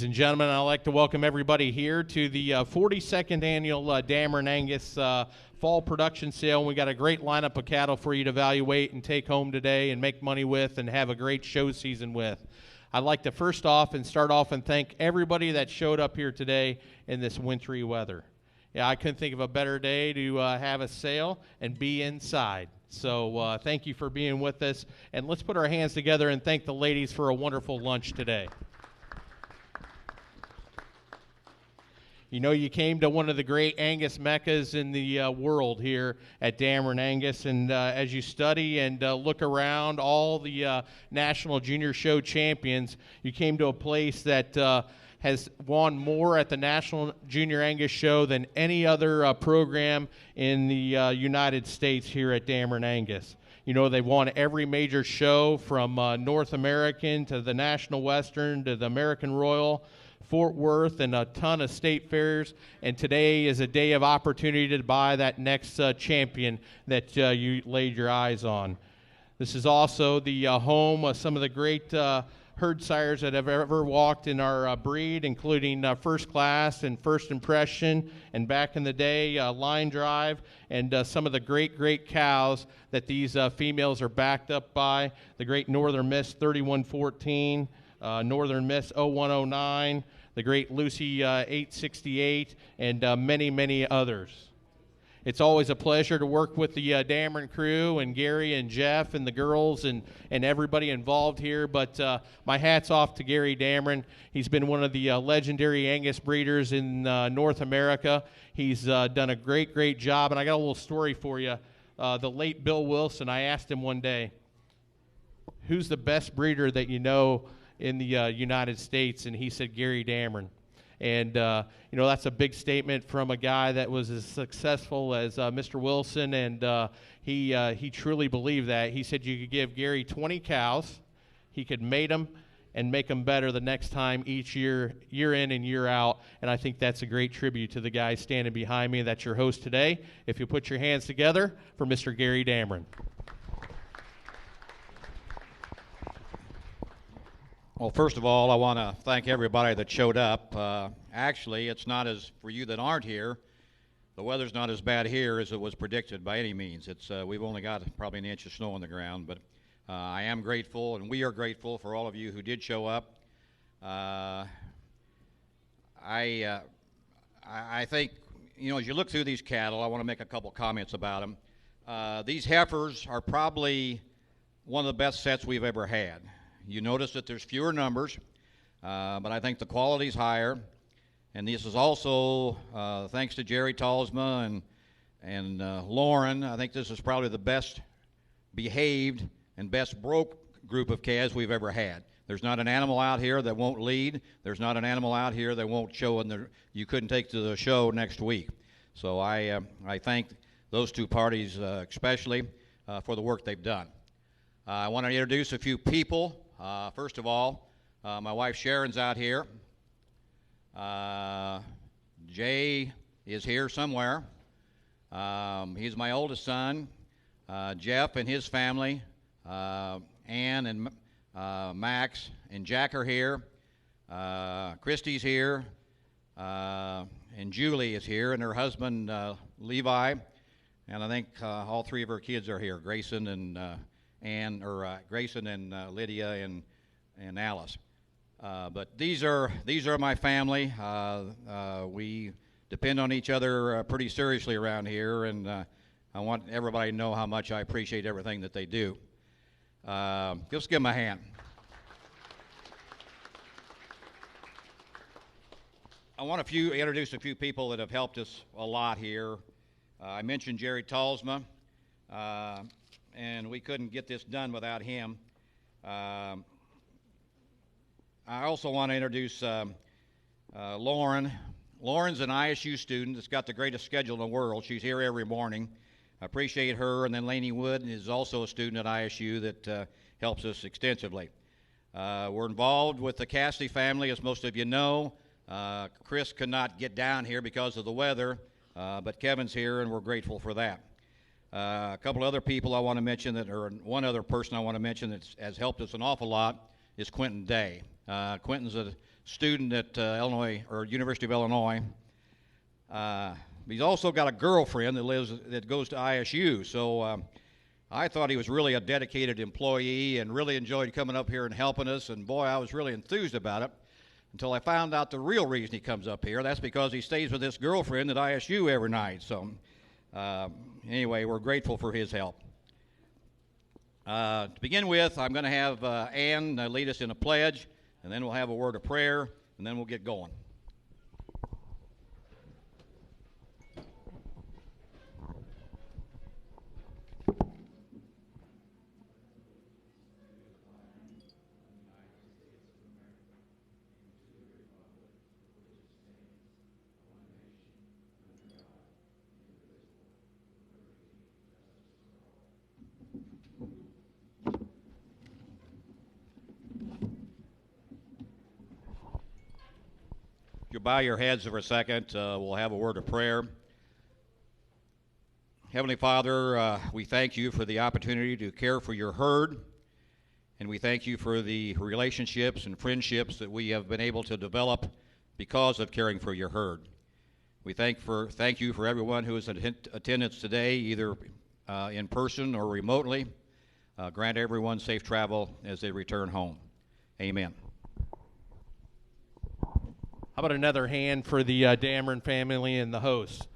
Ladies and gentlemen, I'd like to welcome everybody here to the 42nd annual Dameron Angus fall production sale. We got a great lineup of cattle for you to evaluate and take home today and make money with and have a great show season with. I'd like to start off and thank everybody that showed up here today in this wintry weather. Yeah, I couldn't think of a better day to have a sale and be inside. So thank you for being with us, and let's put our hands together and thank the ladies for a wonderful lunch today. You know, you came to one of the great Angus meccas in the world here at Dameron Angus, and as you study and look around all the National Junior Show champions, you came to a place that has won more at the National Junior Angus Show than any other program in the United States here at Dameron Angus. You know, they've won every major show from North American to the National Western to the American Royal, Fort Worth, and a ton of state fairs, and today is a day of opportunity to buy that next champion that you laid your eyes on. This is also the home of some of the great herd sires that have ever walked in our breed, including First Class and First Impression, and back in the day, Line Drive, and some of the great cows that these females are backed up by, the great Northern Miss 3114, Northern Miss 0109, the great Lucy 868, and many others. It's always a pleasure to work with the Dameron crew and Gary and Jeff and the girls and everybody involved here, but my hat's off to Gary Dameron. He's been one of the legendary Angus breeders in North America. He's done a great job, and I got a little story for you. The late Bill Wilson, I asked him one day, who's the best breeder that you know in the United States? And he said Gary Dameron. And you know, that's a big statement from a guy that was as successful as Mr. Wilson, and he truly believed that. He said you could give Gary 20 cows, he could mate them and make them better the next time each year in and year out, and I think that's a great tribute to the guy standing behind me. That's your host today. If you put your hands together for Mr. Gary Dameron. Well, first of all, I want to thank everybody that showed up. Actually, it's not as, for you that aren't here, the weather's not as bad here as it was predicted by any means. It's we've only got probably an inch of snow on the ground, but I am grateful, and we are grateful for all of you who did show up. I think, you know, as you look through these cattle, I want to make a couple comments about them. These heifers are probably one of the best sets we've ever had. You notice that there's fewer numbers, but I think the quality's higher. And this is also, thanks to Jerry Talsma and Lauren, I think this is probably the best behaved and best broke group of calves we've ever had. There's not an animal out here that won't lead. There's not an animal out here that won't show and you couldn't take to the show next week. So I thank those two parties especially for the work they've done. I want to introduce a few people. First of all, my wife Sharon's out here. Jay is here somewhere. He's my oldest son. Jeff and his family, Ann and Max and Jack are here. Christy's here. And Julie is here, and her husband Levi. And I think all three of her kids are here, Grayson and Grayson and Lydia and Alice. But these are my family. We depend on each other pretty seriously around here, and I want everybody to know how much I appreciate everything that they do. Just give them a hand. I want to introduce a few people that have helped us a lot here. I mentioned Jerry Talsma. And we couldn't get this done without him. I also want to introduce Lauren. Lauren's an ISU student that's got the greatest schedule in the world. She's here every morning. I appreciate her. And then Laney Wood is also a student at ISU that helps us extensively. We're involved with the Cassidy family, as most of you know. Chris could not get down here because of the weather, but Kevin's here, and we're grateful for that. A couple other people I want to mention one other person I want to mention that has helped us an awful lot is Quentin Day. Quentin's a student at University of Illinois. He's also got a girlfriend that goes to ISU. So I thought he was really a dedicated employee and really enjoyed coming up here and helping us. And boy, I was really enthused about it until I found out the real reason he comes up here. That's because he stays with this girlfriend at ISU every night. So anyway, we're grateful for his help. To begin with, I'm going to have Ann lead us in a pledge, and then we'll have a word of prayer, and then we'll get going. You bow your heads for a second. We'll have a word of prayer. Heavenly Father, we thank you for the opportunity to care for your herd, and we thank you for the relationships and friendships that we have been able to develop because of caring for your herd. We thank you for everyone who is in attendance today, either in person or remotely. Grant everyone safe travel as they return home. Amen. How about another hand for the Dameron family and the host?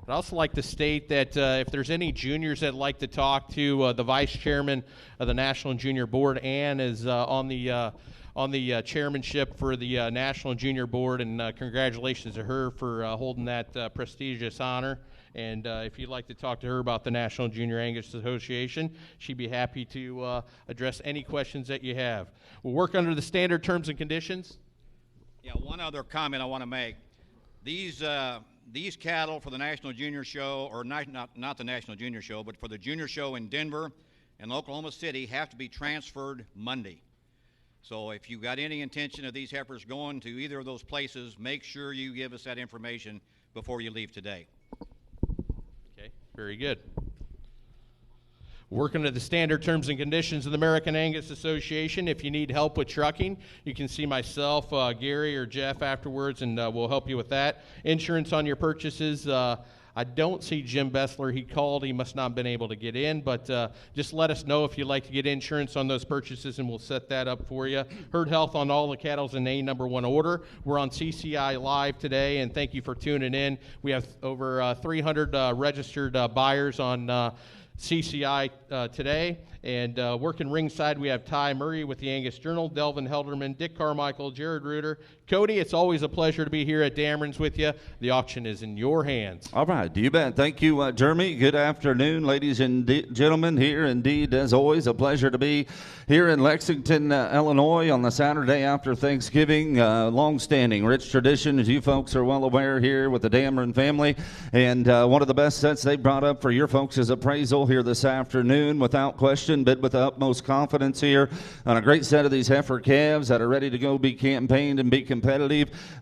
I'd also like to state that if there's any juniors that'd like to talk to the vice chairman of the National and Junior Board, Ann is on the chairmanship for the National and Junior Board, and congratulations to her for holding that prestigious honor. And if you'd like to talk to her about the National and Junior Angus Association, she'd be happy to address any questions that you have. We'll work under the standard terms and conditions. Yeah, one other comment I want to make. These cattle for the National Junior Show, or not the National Junior Show, but for the Junior Show in Denver and Oklahoma City, have to be transferred Monday. So if you've got any intention of these heifers going to either of those places, make sure you give us that information before you leave today. Okay, very good. Working to the standard terms and conditions of the American Angus Association. If you need help with trucking, you can see myself, Gary, or Jeff afterwards, and we'll help you with that. Insurance on your purchases. I don't see Jim Bessler. He called. He must not have been able to get in, but just let us know if you'd like to get insurance on those purchases, and we'll set that up for you. Herd health on all the cattle's in A#1 order. We're on CCI Live today, and thank you for tuning in. We have over 300 registered buyers on CCI today, and working ringside we have Ty Murray with the Angus Journal, Delvin Helderman, Dick Carmichael, Jared Reuter. Cody, it's always a pleasure to be here at Dameron's with you. The auction is in your hands. All right, you bet. Thank you, Jeremy. Good afternoon, ladies and gentlemen. Here indeed, as always, a pleasure to be here in Lexington, Illinois on the Saturday after Thanksgiving. Long-standing, rich tradition, as you folks are well aware here with the Dameron family. And one of the best sets they brought up for your folks' appraisal here this afternoon, without question, but with the utmost confidence here on a great set of these heifer calves that are ready to go be campaigned and be competitive.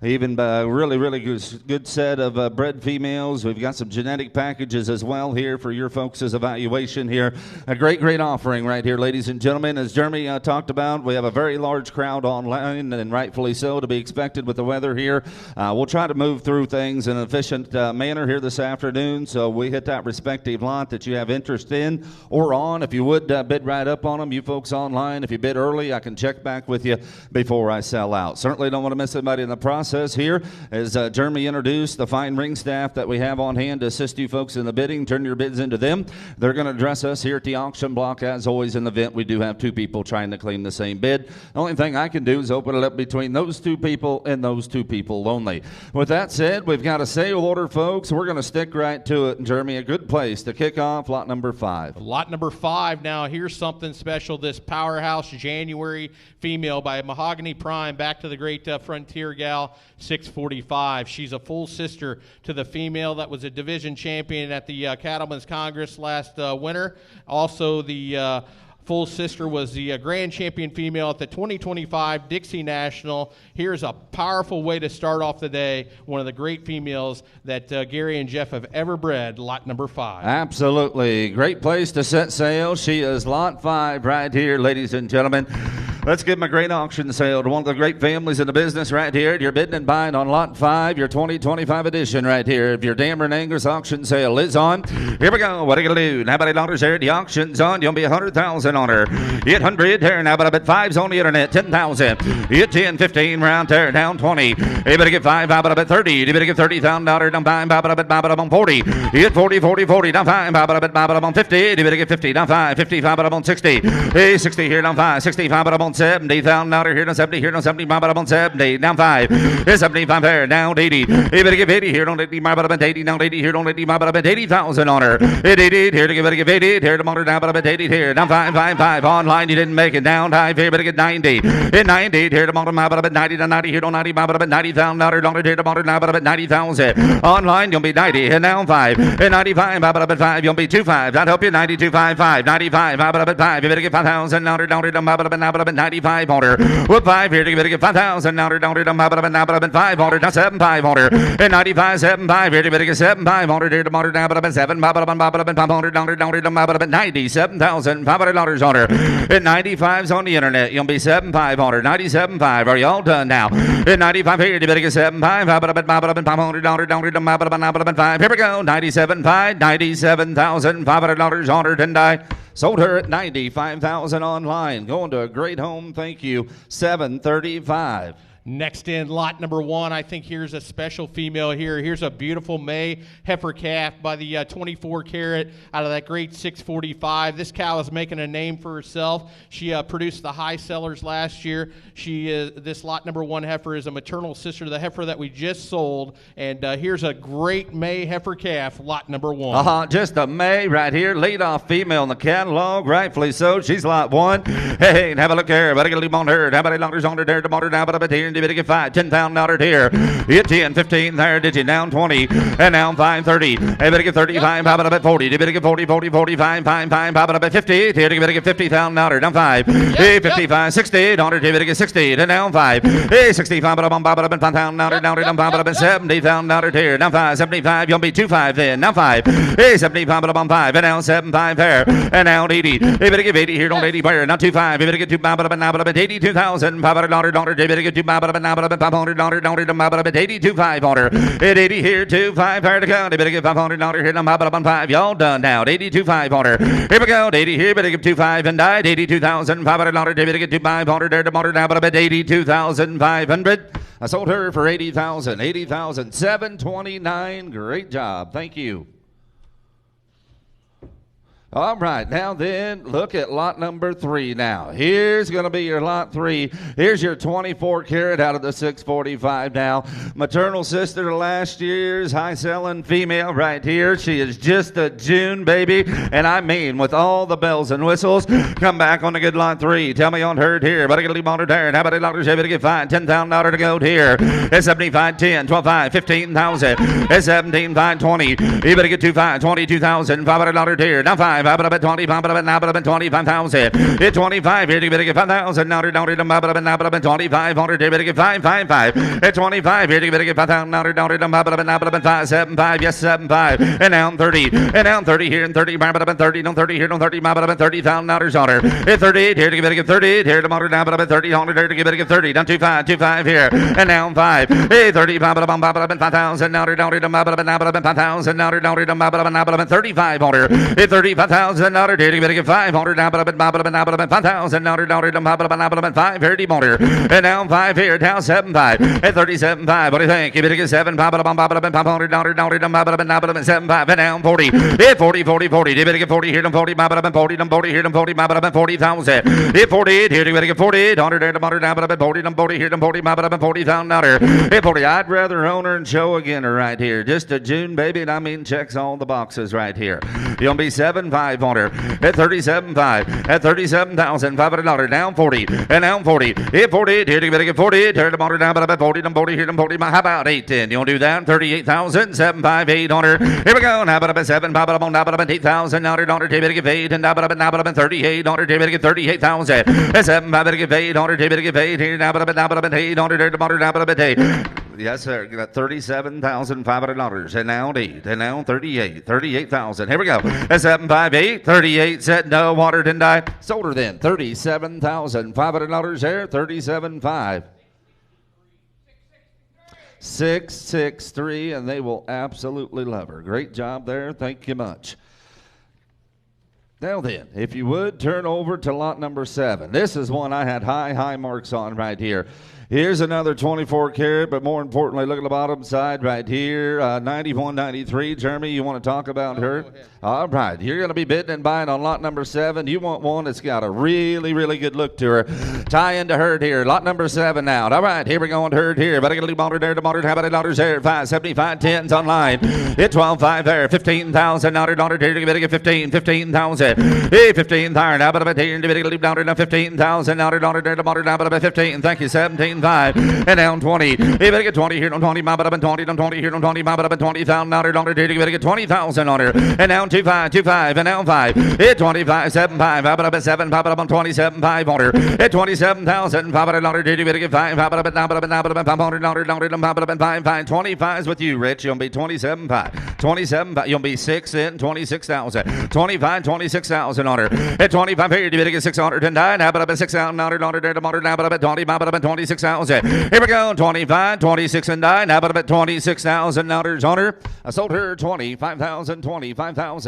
Even a really good set of bred females. We've got some genetic packages as well here for your folks' evaluation here. A great offering right here, ladies and gentlemen. As Jeremy talked about, we have a very large crowd online, and rightfully so, to be expected with the weather here. We'll try to move through things in an efficient manner here this afternoon, so we hit that respective lot that you have interest in or on. If you would bid right up on them, you folks online, if you bid early, I can check back with you before I sell out. Certainly don't want to miss anybody in the process here. As Jeremy introduced, the fine ring staff that we have on hand to assist you folks in the bidding, turn your bids into them. They're going to address us here at the auction block. As always in the event, we do have two people trying to claim the same bid. The only thing I can do is open it up between those two people and those two people only. With that said, we've got a sale order, folks. We're going to stick right to it. And Jeremy, a good place to kick off lot number 5. Lot number 5. Now, here's something special. This powerhouse January female by Mahogany Prime, back to the great Frontier gal, 645. She's a full sister to the female that was a division champion at the Cattlemen's Congress last winter. Also the full sister was the grand champion female at the 2025 Dixie National. Here's a powerful way to start off the day. One of the great females that Gary and Jeff have ever bred, lot number 5. Absolutely. Great place to set sail. She is lot 5 right here, ladies and gentlemen. Let's give them a great auction sale to one of the great families in the business right here. You're bidding and buying on lot 5, your 2025 edition right here. If your Dameron Angus auction sale is on, here we go. What are you going to do? How many dollars there? The auction's on. You'll be 100,000 on her. 800 here. Now about a bit 5's on the internet. 10,000. You 10, 15 round there. Down 20. You better get 5. How about a bit 30? You better get $30,000 down 5. How about a bit 40? You get 40, 40, 40 down 5. How about a bit 50? You better get 50 down 5. 55 about 60. Hey, 60 here down 5. 65 about 70,000 here down 70. Here down 70. About 70 down 5. Here's 75 there. Down 80. You better give 80 here. Don't 80. About 80 down 80 here. Don't 80. About 80,000 on her. 80 here to give 80 here to monitor down about 80 here. Down 5. Online you didn't make it. Down 5 here. Better get 90. In 90 here to monitor about 90 down 90 here. Don't 90 about 90,000 down here to monitor now about 90,000. Online you'll be 90 and down 5. In 95 about 5 you'll be 25. That'll help you 92.55. 95 about 5. You better get 5,000 down here about 95 on her. With 5 here you better get 5,000 down here about 5 on her. Now 7.5 on her. In 95 7.5 here you better get 7.5 on her here to monitor now about 7 about 500 down here about $97,500 on her. At 95's on the internet, you'll be 7.5 on her. 97.5. Are you all done now? At 95 here, you better get 7.5. How about 500 down here 5. Here we go. 97.5. $97,500 on her. Didn't I? Sold her at 95,000 online. Going to a great home. Thank you. 735. Next in, lot number 1, I think here's a special female here. Here's a beautiful May heifer calf by the 24 carat out of that great 645. This cow is making a name for herself. She produced the high sellers last year. This lot number 1 heifer is a maternal sister to the heifer that we just sold. And here's a great May heifer calf, lot number 1. Just a May right here. Lead off female in the catalog, rightfully so. She's lot 1. Hey, and have a look here. Better get a leap on her. How many dollars on her there? Tomorrow now, but here. You better get 5, $10,000 here. You 10, 15 there, did you? Down 20, and now 5, 30. You better get 35, how about about 40? You better get 40, 40, 45, 5, how about about 50? Here, you better get $50,000, down 5. Hey, 55, 60, you better get 60, and down 5. Hey, 65, about $5,000, down 5, $70,000 here, down 5, 75, you'll be 25 then, down 5. Hey, 75, about 5, and now 75 there, and now 80. You better get 80 here, don't 80 where, now 25, you better get 2, about $82,500, you better get 2, about $500, 82.5 on her. At 80 here, 2.5 higher to count. You better get $500 here, about 5. Y'all done now. 82.5 on her. Here we go. 80 here, better get 2.5 and died. $82,500. You better get 2.5 there tomorrow now, but about 82,500. I sold her for 80,000. 80,000. 729. Great job. Thank you. All right, now then, look at lot number 3 now. Here's going to be your lot 3. Here's your 24 carat out of the 645 now. Maternal sister to last year's high-selling female right here. She is just a June baby, and I mean with all the bells and whistles. Come back on the good lot 3. Tell me on her here. But I got to leave on her there. And how about a dollar? You better get $5, $10,000 to go here. It's 75, 10, 12, 5, 15,000. It's 17, 5, 20. You better get 2, 5, 22,000. $500 here. Now 5. How about 25? Now about 25,000. Hit 25 here. You better get 5,000. Now about 2,500. You better get 5. At 25 here. You better get 5,000. Now about 5, 7, 5. Yes, 7, 5. And now 30. And now 30 here and 30. About 30. No 30 here. No 30. About $30,000 on her. At 38 here. You better get 30 here. Tomorrow now about 30 on her. You better get 30. Down 25 here. And now 5. Hey, 35. About 5,000. Now about 5,000. Now about 35 on her. At 35,000. $5,000 you better get 500 now, but $5,000 5 here, deep on her. And now 5 here, down 7.5 at 37.5. What do you think? You better get 7 $500 7.5 and down 40. Hit 40. You better get 40 here, 40 here, 40,000. Hit 48 here, you better get 48 $100 there, 40 here, 40,000. Hit 40. I'd rather own her and show again right here. Just a June baby, and I mean checks all the boxes right here. You'll be 7.5 37.5 on her. At 37.5. At $37,500. Down 40. And down 40. Hit 48. Here to get 48. Turn the motor down about 40. Them 40. Here them 40. How about 810? You want to do that? 38,758 on her. Here we go. Now about 7. Now about 8,000. Now $8. Take it to get paid. And now about 38. On her. Take it to get 38,000. 7. Now to get paid. On her. Take it to get paid. Here now about 8. On her. The motor down about 8. Yes, sir. Got $37,500. And now 8. And now 38. 38,000. Here we go. 758. 38. Said no. Water didn't die. Sold her then. $37,500 there. 37.5. 663, and they will absolutely love her. Great job there. Thank you much. Now then, if you would, turn over to lot number 7. This is one I had high marks on right here. Here's another 24 karat, but more importantly, look at the bottom side right here. 91.93. Jeremy, you want to talk about her? All right. You're going to be bidding and buying on lot number 7. You want one that's got a really good look to her. Tie into herd here. Lot number 7 now. All right. Here we go on herd here. But I got a little motor there. The motor. How about the dollars there? 575 10s online. Hit 12.5 there. 15,000. Now $1 here. You better get 15,000. Hey, 15,000. How about here? You better get down to 15,000. Now $1 there. The motor. Now about 15. Thank you. 17.5 and down 20. You better get 20 here. On 20. My bottom 20. On 20 here. On 20. My bottom 20,000. Now $1 here. You better get 20,000 on her. And down 25, and now 5. Hit 25, 75. How about 7? Pop it up on 27.5 on her. Hit 27,000. $500. Did you better get 5? Pop it up at $500. Pop it up at 5. 25's with you, Rich. You'll be 27.5. 27. You'll be 6 in 26,000. 25, 26,000 on her. Hit 25 here. You better get 609. How about 6,000? $100 there. Tomorrow. Now about 20. Pop it up at 26,000. Here we go. 25, 26 and 9. How about $26,000 on her? I sold her 25,000. 25,000.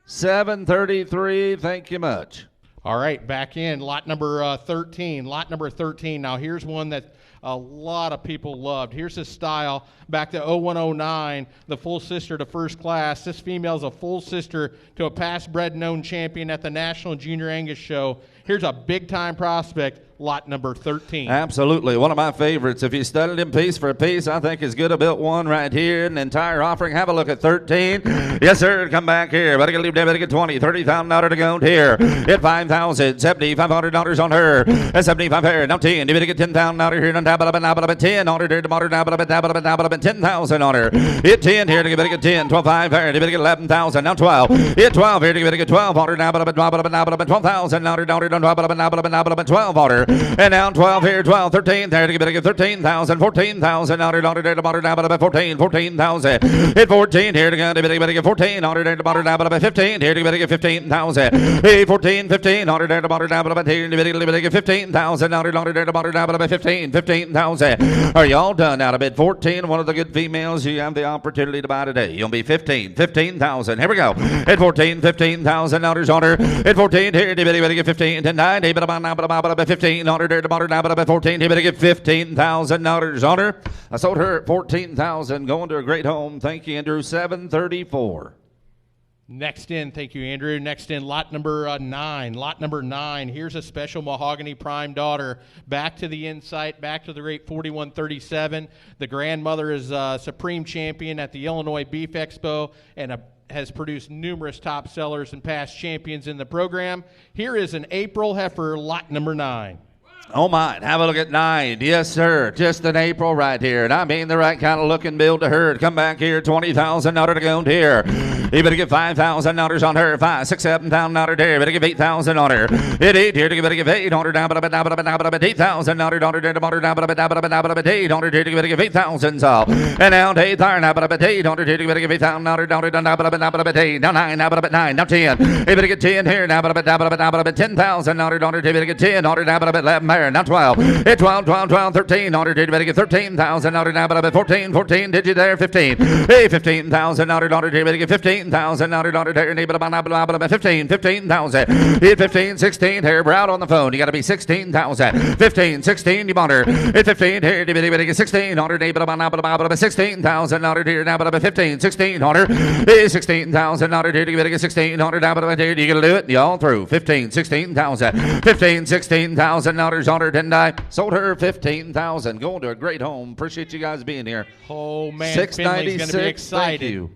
733. Thank you much. All right, back in lot number 13. Lot number 13. Now here's one that a lot of people loved. Here's his style back to 0109, the full sister to first class. This female is a full sister to a past bred known champion at the National Junior Angus Show. Here's a big-time prospect, lot number 13. Absolutely. One of my favorites. If you studied him piece for piece, I think he's good. I built one right here in the entire offering. Have a look at 13. Yes, sir. Come back here. Better get 20. $30,000 to go here. Hit 5,000. $7,500 on her. That's 75 here. Now 10. You better get $10,000 here. Now 10 on her. Tomorrow. Now 10,000 on her. Hit 10 here. You better get 10. 12,500 here. You better get 11,000. Now 12. Hit 12 here. You better get 12 on her. Now 12,000. Now 12 on her. And down 12 here, 12, 13 there. You better get 13,000, 14,000. Now $1 there. Tomorrow. Now 14,000. Hit 14 here. You better get 14 on her. Tomorrow. Now 15 here. You better get 15,000. Hey, 14, 15 on her. Tomorrow. Now here. You better get 15,000. Now $1 there. Tomorrow. Now 15,000. Are you all done? Now to bid 14. One of the good females you have the opportunity to buy today. You'll be 15,000. Here we go. Hit 14, 15,000 on her. Hit 14 here. You better get 15 to 9. You better buy 15 on her. Tomorrow. Now 14. You better get $15,000 on her. I sold her at 14,000. Going to a great home. Thank you, Andrew. 734. Next in, thank you, Andrew. Next in, lot number 9. Lot number 9. Here's a special mahogany prime daughter. Back to the insight, back to the great 4137. The grandmother is supreme champion at the Illinois Beef Expo and has produced numerous top sellers and past champions in the program. Here is an April heifer, lot number 9. Oh, my. Have a look at 9. Yes, sir. Just an April right here. And I mean the right kind of looking build to herd. Come back here. $20,000 to go here. You better get $5,000 on her. 5, 6, $7,000 there. You better get 8,000 on her. Hit 8 here. You better get 800 down. $8,000 $800 here. You better get 8,000. And down to 8,000. $800 here. You better get 8,000. Now 9. Now 10. You better get 10 here. Now $10,000. You better get 10. Now 11. Now 12. Hit 12, 13. You better get 13,000. Now 14. Did you there? 15. Hey, 15,000. You better get 15,000. Now 15,000. Hit 15, 16 here. We're out on the phone. You got to be 16,000. 15, 16. You want her. Hit 15 here. You better get 16. 16,000 here. Now 15, 16 on her. Hey, 16,000 here. You better get 16. You gonna do it? You all through. 15, 16,000. 15, 16,000 on her, didn't I? Sold her 15,000. Going to a great home. Appreciate you guys being here. Oh, man. 696. Finley's going to be excited. Thank you.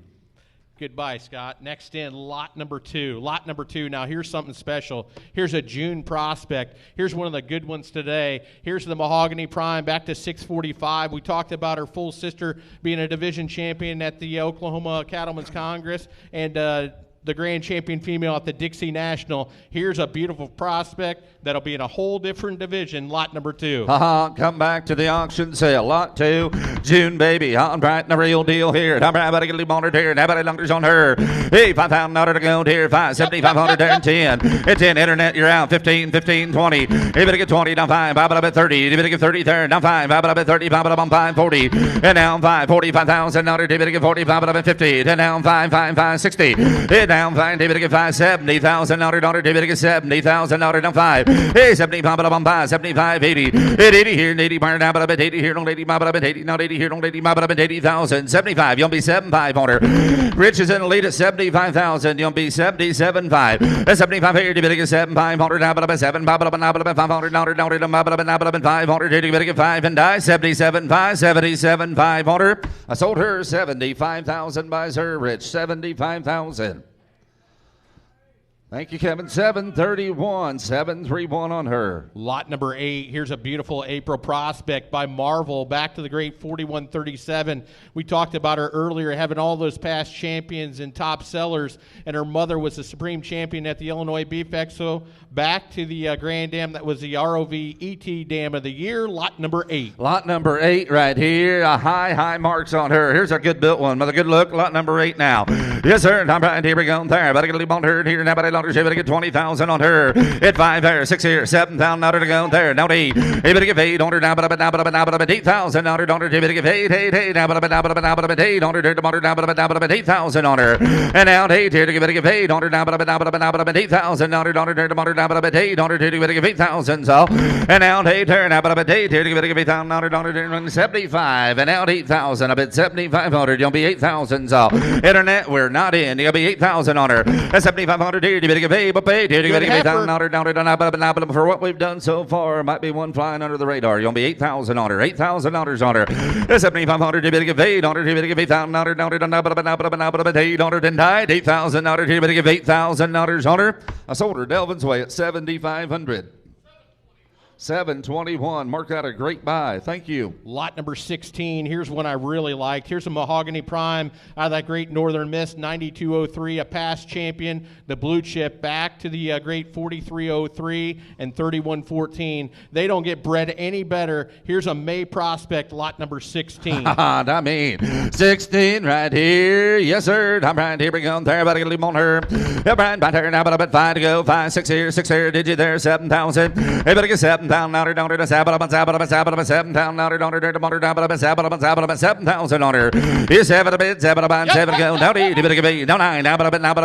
Goodbye, Scott. Next in, lot number 2. Lot number 2. Now, here's something special. Here's a June prospect. Here's one of the good ones today. Here's the Mahogany Prime back to 645. We talked about her full sister being a division champion at the Oklahoma Cattlemen's Congress and the grand champion female at the Dixie National. Here's a beautiful prospect that'll be in a whole different division, lot number 2. Come back to the auction sale. Lot 2, June baby. Hot and bright and the real deal here. How about a little bonnet here? How about a lunger's on her? Hey, $5,000 to go here. 5,7,500 there and 10. It's in internet. You're out. 15, 15, 20. You better get 20 down 5. How about 30? You better get 30 there down 5. How about 30? How about 5, 40? And down 5, $45,000. You better get 40. How about 50? And down 5, 5, 5, 60. And down 5. You better get 5, $70,000. You better get $70,000 down 5. Hey, 75, 75, 80. 80 here, 80 bar down, but 80 here, don't 80, but 80, not 80 here, don't 80, but 80,000. 75, you'll be 75 on her. Rich is in the lead at 75,000. You'll be 77.5. 75 here, you better get 7,500 now, but 7, 500, 500, you better get 5 and die. 77.5, 77,500. I sold her 75,000, buys her Rich 75,000. Thank you, Kevin. 731, 731 on her. Lot number 8. Here's a beautiful April prospect by Marvel, back to the great 4137. We talked about her earlier, having all those past champions and top sellers, and her mother was the supreme champion at the Illinois Beef Expo. Back to the Grand Dam that was the ROV ET Dam of the Year. Lot number 8. Lot number 8 right here. High marks on her. Here's a good built one with a good look. Lot number 8 now. Yes, sir. I'm right here. We go there. Better get a little on her here. Now, better get 20,000 on her. Hit 5 there, 6 here, 7,000 out to go there. Now 8. You better get 8 on her now, but 8,000 on her. You better get 8 now, but 8 on her. 8,000 on her. And now 8 here to better get 8 on her now, but 8,000 on her. 8 on her. You better get 8,000. So and now 8 here now, but 8 here to better get 8,000 on her. 75 and out 8,000. I bet 7,500. You'll be 8,000. So internet, we're not in. You'll be 8,000 on her. 7,500 here. You better get paid, but paid. Here to get down for what we've done so far. Might be one flying under the radar. You'll be 8,000 on her. $8,000 on her. 7,500. You better get paid on her. You better get 8,000 on her. 8 on her. Denied. 8,000 on her. You better get $8,000 on her. I sold her Delvin's Way at 7,500. 721. Mark out a great buy. Thank you. Lot number 16. Here's one I really liked. Here's a Mahogany Prime out of that great Northern Miss, 9203, a past champion. The blue chip back to the great 4303 and 3114. They don't get bred any better. Here's a May prospect, lot number 16. I mean, 16 right here. Yes, sir. I'm right here. We go there. About to leave on her. Yeah, Brian, by her now, but 5 to go. 5, 6 here. 6 here. Did you there? 7,000. Hey, better get 7,000 on her. Down to 7,000 on her. Down to 7,000 on her. Here's 7 a bit. 7 about 7 go. Down 8. You better get 8. Now 9. Now, but 9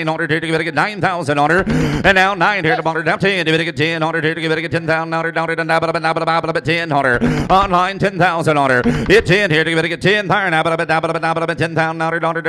on her. You better get 9,000 on her. And now 9 here to on her. Down 10. You better get 10 on her. You better get 10,000 on her. Down to 10 on her. Online 10,000 on her. Hit 10 here. You better get 10 there. Now, but 10,000 on her. Down to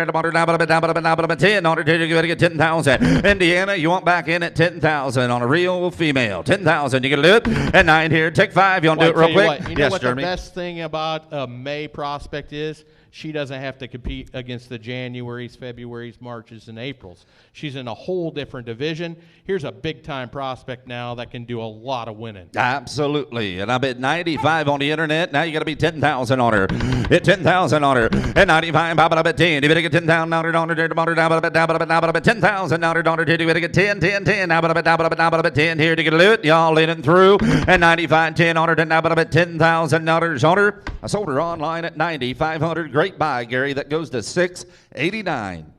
10 on her. You better get 10,000. Indiana, you want back in at 10,000 on a real female. 10,000. You gonna do it? And 9 here. Take 5. You want to do it real quick? You know what the best thing about a May prospect is? She doesn't have to compete against the Januaries, Februaries, Marches, and Aprils. She's in a whole different division. Here's a big-time prospect now that can do a lot of winning. Absolutely. And I bet 95 on the internet. Now you got to be 10,000 on her. Hit 10,000 on her. And 95, I bet 10. You better get 10,000 on her. Down to 10,000 on her. You better get 10, 10, 10. Now, but 10 here to get it. Y'all in and through. And 95, 10 on her. Now, but $10,000 on her. I sold her online at 9,500. Great buy, Gary. That goes to 689.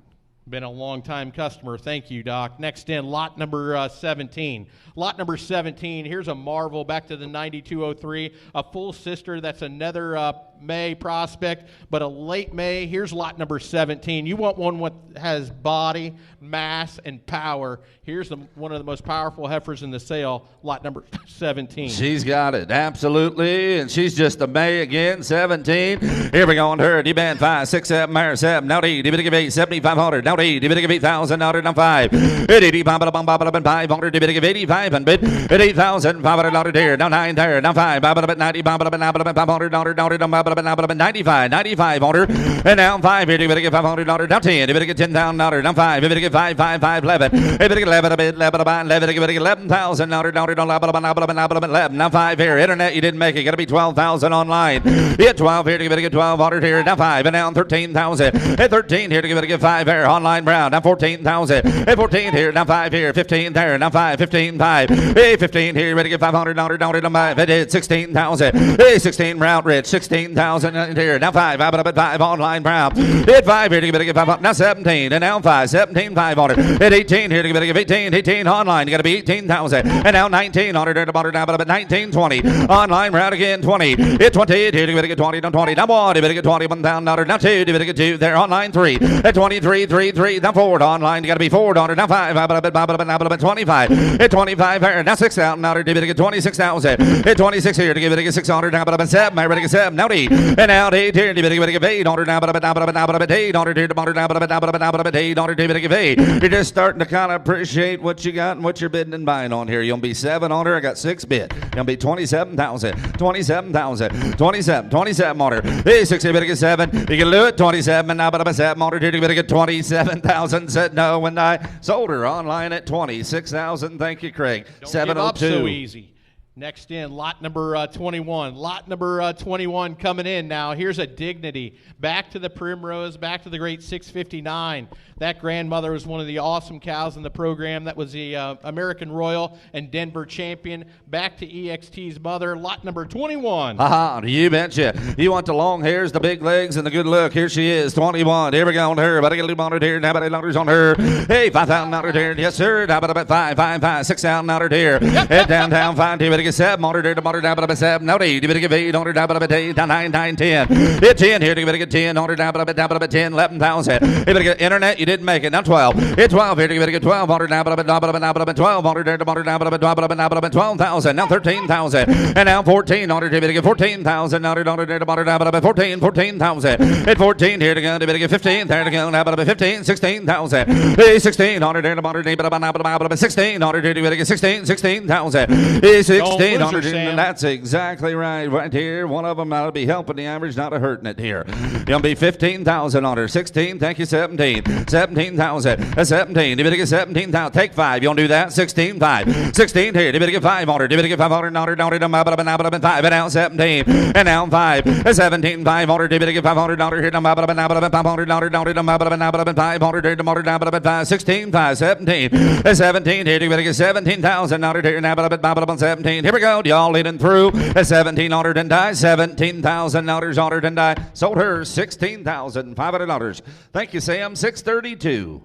Been a long-time customer. Thank you, Doc. Next in, lot number 17. Lot number 17, here's a Marvel back to the 9203. A full sister, that's another May prospect, but a late May. Here's lot number 17. You want one that has body, mass, and power. Here's one of the most powerful heifers in the sale, lot number 17. She's got it, absolutely, and she's just a May again, 17. Here we go on her. D-band 5, 6, 7, Mare 7. Now D, give 8, 7,500. Now D, give 8,000. Now D, 5. 500, give 85. And bid at 8,500 here. Now 9 there. Now 5. 90. 500. 95, 95 on her. And now 5 here, you better get $500. Now 10, you better get $10,000. Now 5, you better get 5, 5, 5, 11. You better get 11, 11, you better get $11,000. Now 5 here, internet, you didn't make it. Got to be 12,000 online. Hit 12 here, you better get 1,200 here. Now 5, and now 13,000. At 13 here, you better get 5 here, online brown. Now 14,000. At 14 here, now 5 here, 15 there. Now 5, 15, 5. Hey, 15 here, you better get $500. Now 5, it is 16,000. Hey, 16 round rich, 16,000 here. Now 5, 5 online brown. Hit 5 here, you better get 5. Now 17, and now 5, 17, 5 on it. At 18 here, you better get 18, 18 online. You got to be 18,000. And now 19 on it, now 19, 20. Online round again, 20. Hit 28 here, you better get 20, now 20. Now 1, you better get 21,000. Now 2, you better get 2 there. Online 3. At 23, 3, 3. Now 4 online, you got to be 4 on it. Now 5, 25. Hit 25 here. Now 6,000 now, you better get 26,000. Hit 26 here, to give it a 600. Now 7, I better get 7. Now 8. And now 8 here, you better get 800. Now 800 here, you're just starting to kind of appreciate what you got and what you're bidding and buying on here. You'll be 7 on her. I got 6 bid. You'll be 27,000. 27,000. 27 on her. Hey, 60, you better get 7. You can do it. 27. Now 7 on her. You better get 27,000. Said no when I sold her online at 26,000. Thank you, Craig. Don't 702. give up so easy. Next in, lot number 21. Lot number 21 coming in now. Here's a Dignity. Back to the Primrose, back to the great 659. That grandmother was one of the awesome cows in the program. That was the American Royal and Denver champion. Back to EXT's mother, lot number 21. Aha, you betcha. You want the long hairs, the big legs, and the good look. Here she is, 21. Here we go on her. Better get a little on her here. Now, better on her. Hey, 5,000 out here. Yes, sir. Now, about 5, 6,000 out here. Head downtown, 5. You better get 7 on her there. Tomorrow, down about 7. Now, 8. You better get 8 on her. Down about 8. Down 9, 9, 10. Hit 10 here. You better get 10 on her. Down about 10, 11,000. You better get internet. You didn't make it. Now 12. Hit 12 here. You better get 12 on her. Down about 12 on her there. Tomorrow, down about 12,000. Now 13,000. And now 14 on her. You better get 14,000 on her. There. Tomorrow, down about 14,000. Hit 14 here to go. You better get 15 there to go. Now about 15, 16,000. Hey, 16 on her. There. Tomorrow, about 16 on her. You better get 16,000. Hey, 16 on her. And that's exactly right. Right here. One of them ought to be helping the average, not hurting it here. You'll be 15,000 on her. 16. Thank you. 17. 17,000. 17. You better get 17,000. Take 5. You want to do that? 16, 5. 16 here. You better get 5 on her. You better get 500 on her. Down to 5. And now 17. And now 5. 17, 5 on her. You better get 500 on her. Here. 500 on her. Down to 500 here. Tomorrow, down to 5. 16, 5. 17. 17 here. You better get 17,000 on her. Here. Now 17. Here we go. Y'all leading through. 17 on her. Didn't die. 17,000 on her. Didn't die. Sold her $16,500. Thank you, Sam. 632.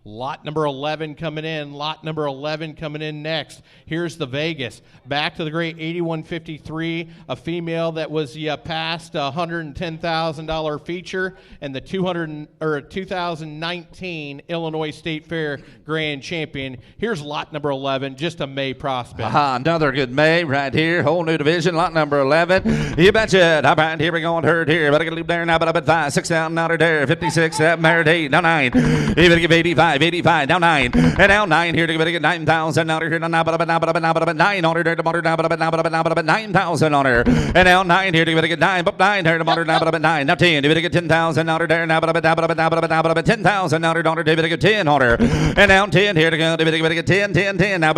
Lot number 11 coming in. Lot number 11 coming in next. Here's the Vegas. Back to the great 8153, a female that was the past $110,000 feature and the 2019 Illinois State Fair Grand Champion. Here's lot number 11, just a May prospect. Another good May right here. Whole new division, lot number 11. You betcha. All right, here we go on her here. Better get a loop there now, but 5, 6,000 out of there. 56, 7, 8, now 9. You better give 85. 85, now 9. And now 9 here. You better get 9,000 out of here. Now 9 on her there. Tomorrow, now 9,000 on her. And now 9 here. You better get 9. But 9 here. Tomorrow, now 9. Now 10. You better get 10,000 out of there. Now 10,000 out of her. You better get 10 on her. And now 10 here. You better get 10. Now 10,000 out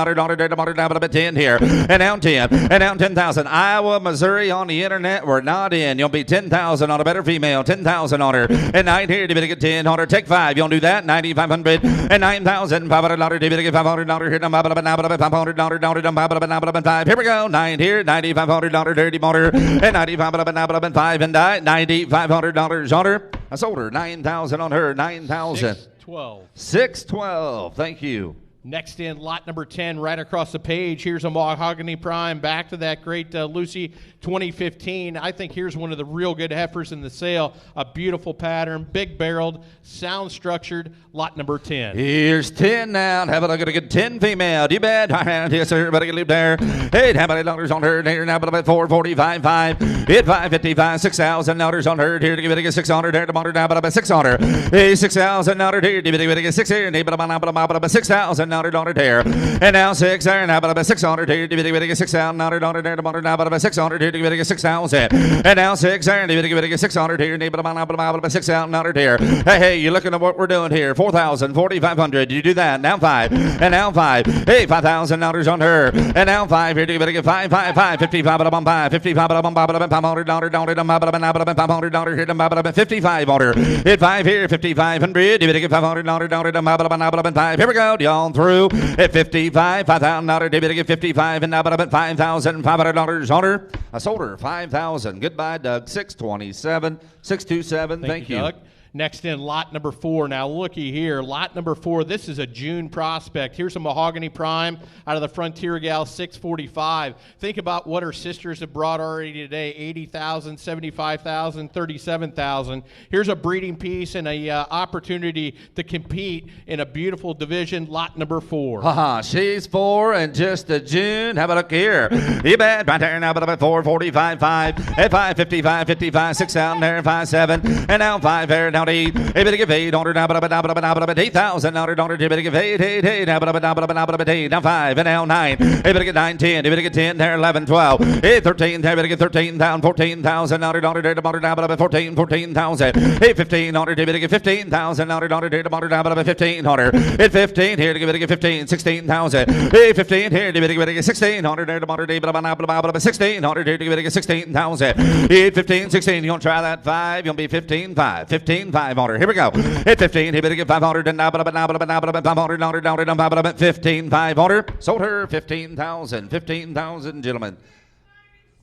of her. Tomorrow, now 10 here. And now 10. And now 10,000. Iowa, Missouri on the internet. We're not in. You'll be 10,000 on a better female. 10,000 on her. And 9 here. You better get 10 on her. Take 5. You don't do that. 9,500 and 9,500 dollars. You better get 500 dollars here. 500 dollars. 5. Here we go. 9 here. 9,500 dollar dirty motor and 9,500 and die. 9,500 dollars on her. I sold her 9,000 on her. 9,000. 612. 612. Thank you. Next in, lot number 10, right across the page. Here's a Mahogany Prime. Back to that great Lucy 2015. I think here's one of the real good heifers in the sale. A beautiful pattern, big barreled, sound structured. Lot number 10. Here's 10 now. Have a look at a good 10 female. You bet. Yes, sir. Better get there. Hey, how many dollars on her? Here now, about 445, 5. Hit 555, 6,000 dollars on her. Here to give it a 600. There tomorrow now, about 600. Hey, 6,000 dollars here. You better get 6 here. 6,000. $6,000 here. And now 6 there, now about 600 here, $6,000 there, now about 600 here, $6,000. And now 6 there, $600 here, about $6,000 here. Hey, you're looking at what we're doing here. 4,000, 4,500. You do that. Now 5. And now 5. Hey, $5,000 on her. And now 5 here, 5, 5, 5, 55, $500, $500 here, 55 on her. Hit 5 here, 5,500. $500, 5. Here we go, y'all through. At 55, $5,000, 55, and now about $5,500 on her. I sold her 5,000. Goodbye, Doug. 627, 627. Thank you. Doug. Next in, lot number 4. Now, looky here. Lot number 4, this is a June prospect. Here's a Mahogany Prime out of the Frontier Gal 645. Think about what her sisters have brought already today. 80,000, 75,000, 37,000. Here's a breeding piece and a opportunity to compete in a beautiful division, lot number 4. Haha, she's 4 and just a June. How about look here? You bet. Right there now, about 445, 5. At 555, 55, 6,000 there, 57. And now 5 there, now 8. Hey, better give 800 now, but $8,000. You better give 8 now, but 8. Now 5 and now 9. Hey, better get 9, 10. You better get 10 there, 11, 12. Hey, 13. Hey, better get 13,000, $14,000. 14,000. Hey, 1,500. You better get 15,000. $1,500. Hit 15 here. You better get 15, 16,000. Hey, 15 here. You better get 1,600. $1,600. You better get 16,000. Hit 15, 16. You want to try that 5? You'll be 15, 5. 15, 500. Here we go. Hit 15. He better get 500 and now $500. 15, 500. Sold her 15,000. 15,000, gentlemen.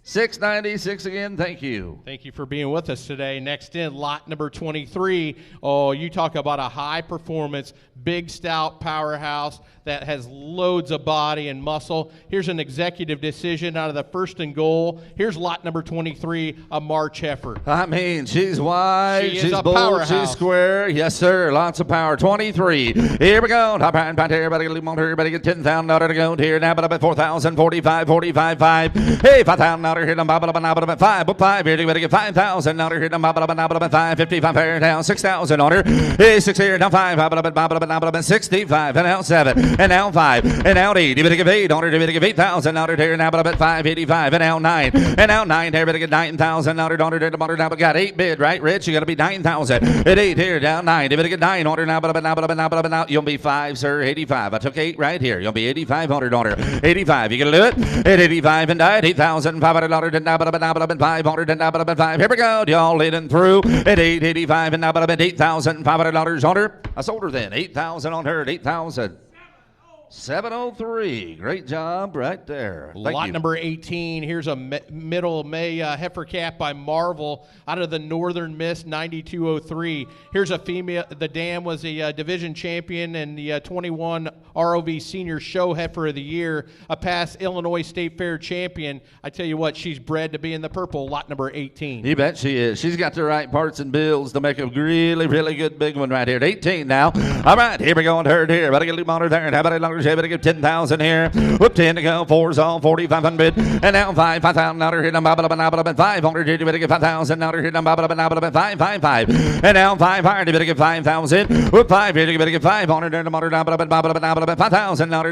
696 again. Thank you. Thank you for being with us today. Next in, lot number 23. Oh, you talk about a high performance, big, stout powerhouse that has loads of body and muscle. Here's an executive decision out of the First and Goal. Here's lot number 23, a March heifer. I mean, she's wide, She is she's a bold, powerhouse. she's square. Yes, sir. Lots of power. 23. Here we go. Top hand, right here. Everybody leave on her. Everybody get $10,000 to go here. Now, but about 4,000, 45, 45, 5. Hey, $5,000 here. Now, but 5. But 5 here. You better get $5,000 here. Now, but 5. 55 here. Down 6,000 on her. Hey, 6 here. Now 5. 65. And now 7. And now 5. And now 8. You better give 8 on her. You better give $8,000 here. Now, but 585. And now 9. And now 9 here. Better get $9,000 now, but got 8 bid, right, Rich? You got to be 9,000. At 8 here, down 9. You better get 9 on her now, but you'll be 5, sir. 85. I took 8 right here. You'll be 8,500 on her. 85. You gonna do it? At 85 and died. $8,500 and now, but 500 and now, but 5. Here we go. Y'all leading through at 885 and now, but $8,500 on her. I sold her then. 8,000 on her at 8,000. 703. Great job right there. Thank Lot you. number 18. Here's a middle May heifer calf by Marvel out of the Northern Miss 9203. Here's a female. The dam was a division champion and the 21 ROV Senior Show Heifer of the Year, a past Illinois State Fair champion. I tell you what, she's bred to be in the purple. Lot number 18. You bet she is. She's got the right parts and bills to make a really, really good big one right here. At 18 now. All right, here we go on her here. Better get a little on her there. And how about it? Better give 10,000 here. Whoop, 10 to go. 4's all 4,500. And now 5,000 here. Now 500. You better get 5,000 here. Now 555. And now 500. You better get 5,000. Whoop, 5 here. You better get 500. Now 5,000 now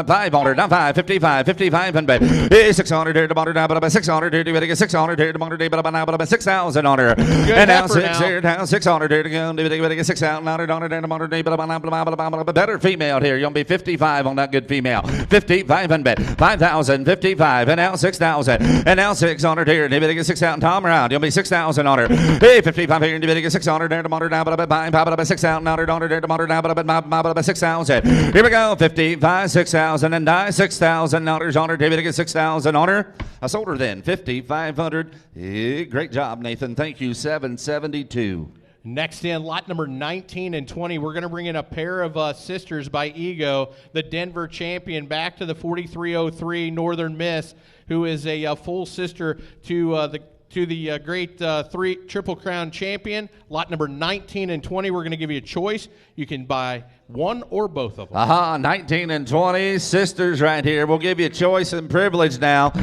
500. Now 555. 5,500. 600 here. Now 600 here. You better get 600 here. Now 6,000 on her. And now 6 here. Now 600 here to go. You better get 6,000 better female here. You'll be 55 on that good female. 5,500. 5,000. 55. And now 6,000. And now 600 here. You better get 6,000. Tom around. You'll be 6,000 on her. Hey, 55 here. You better get 600 there. Now 6,000. 6,000. Here we go. 55. 6,000 and die. $6,000 on her. You better get 6,000 on her. I sold her then. 5,500. Hey, great job, Nathan. Thank you. 772. Next in, lot number 19 and 20, we're going to bring in a pair of sisters by Ego, the Denver champion, back to the 4303 Northern Miss, who is a full sister to the great Triple Crown champion. Lot number 19 and 20, we're going to give you a choice. You can buy one or both of them. 19 and 20, sisters right here. We'll give you a choice and privilege now.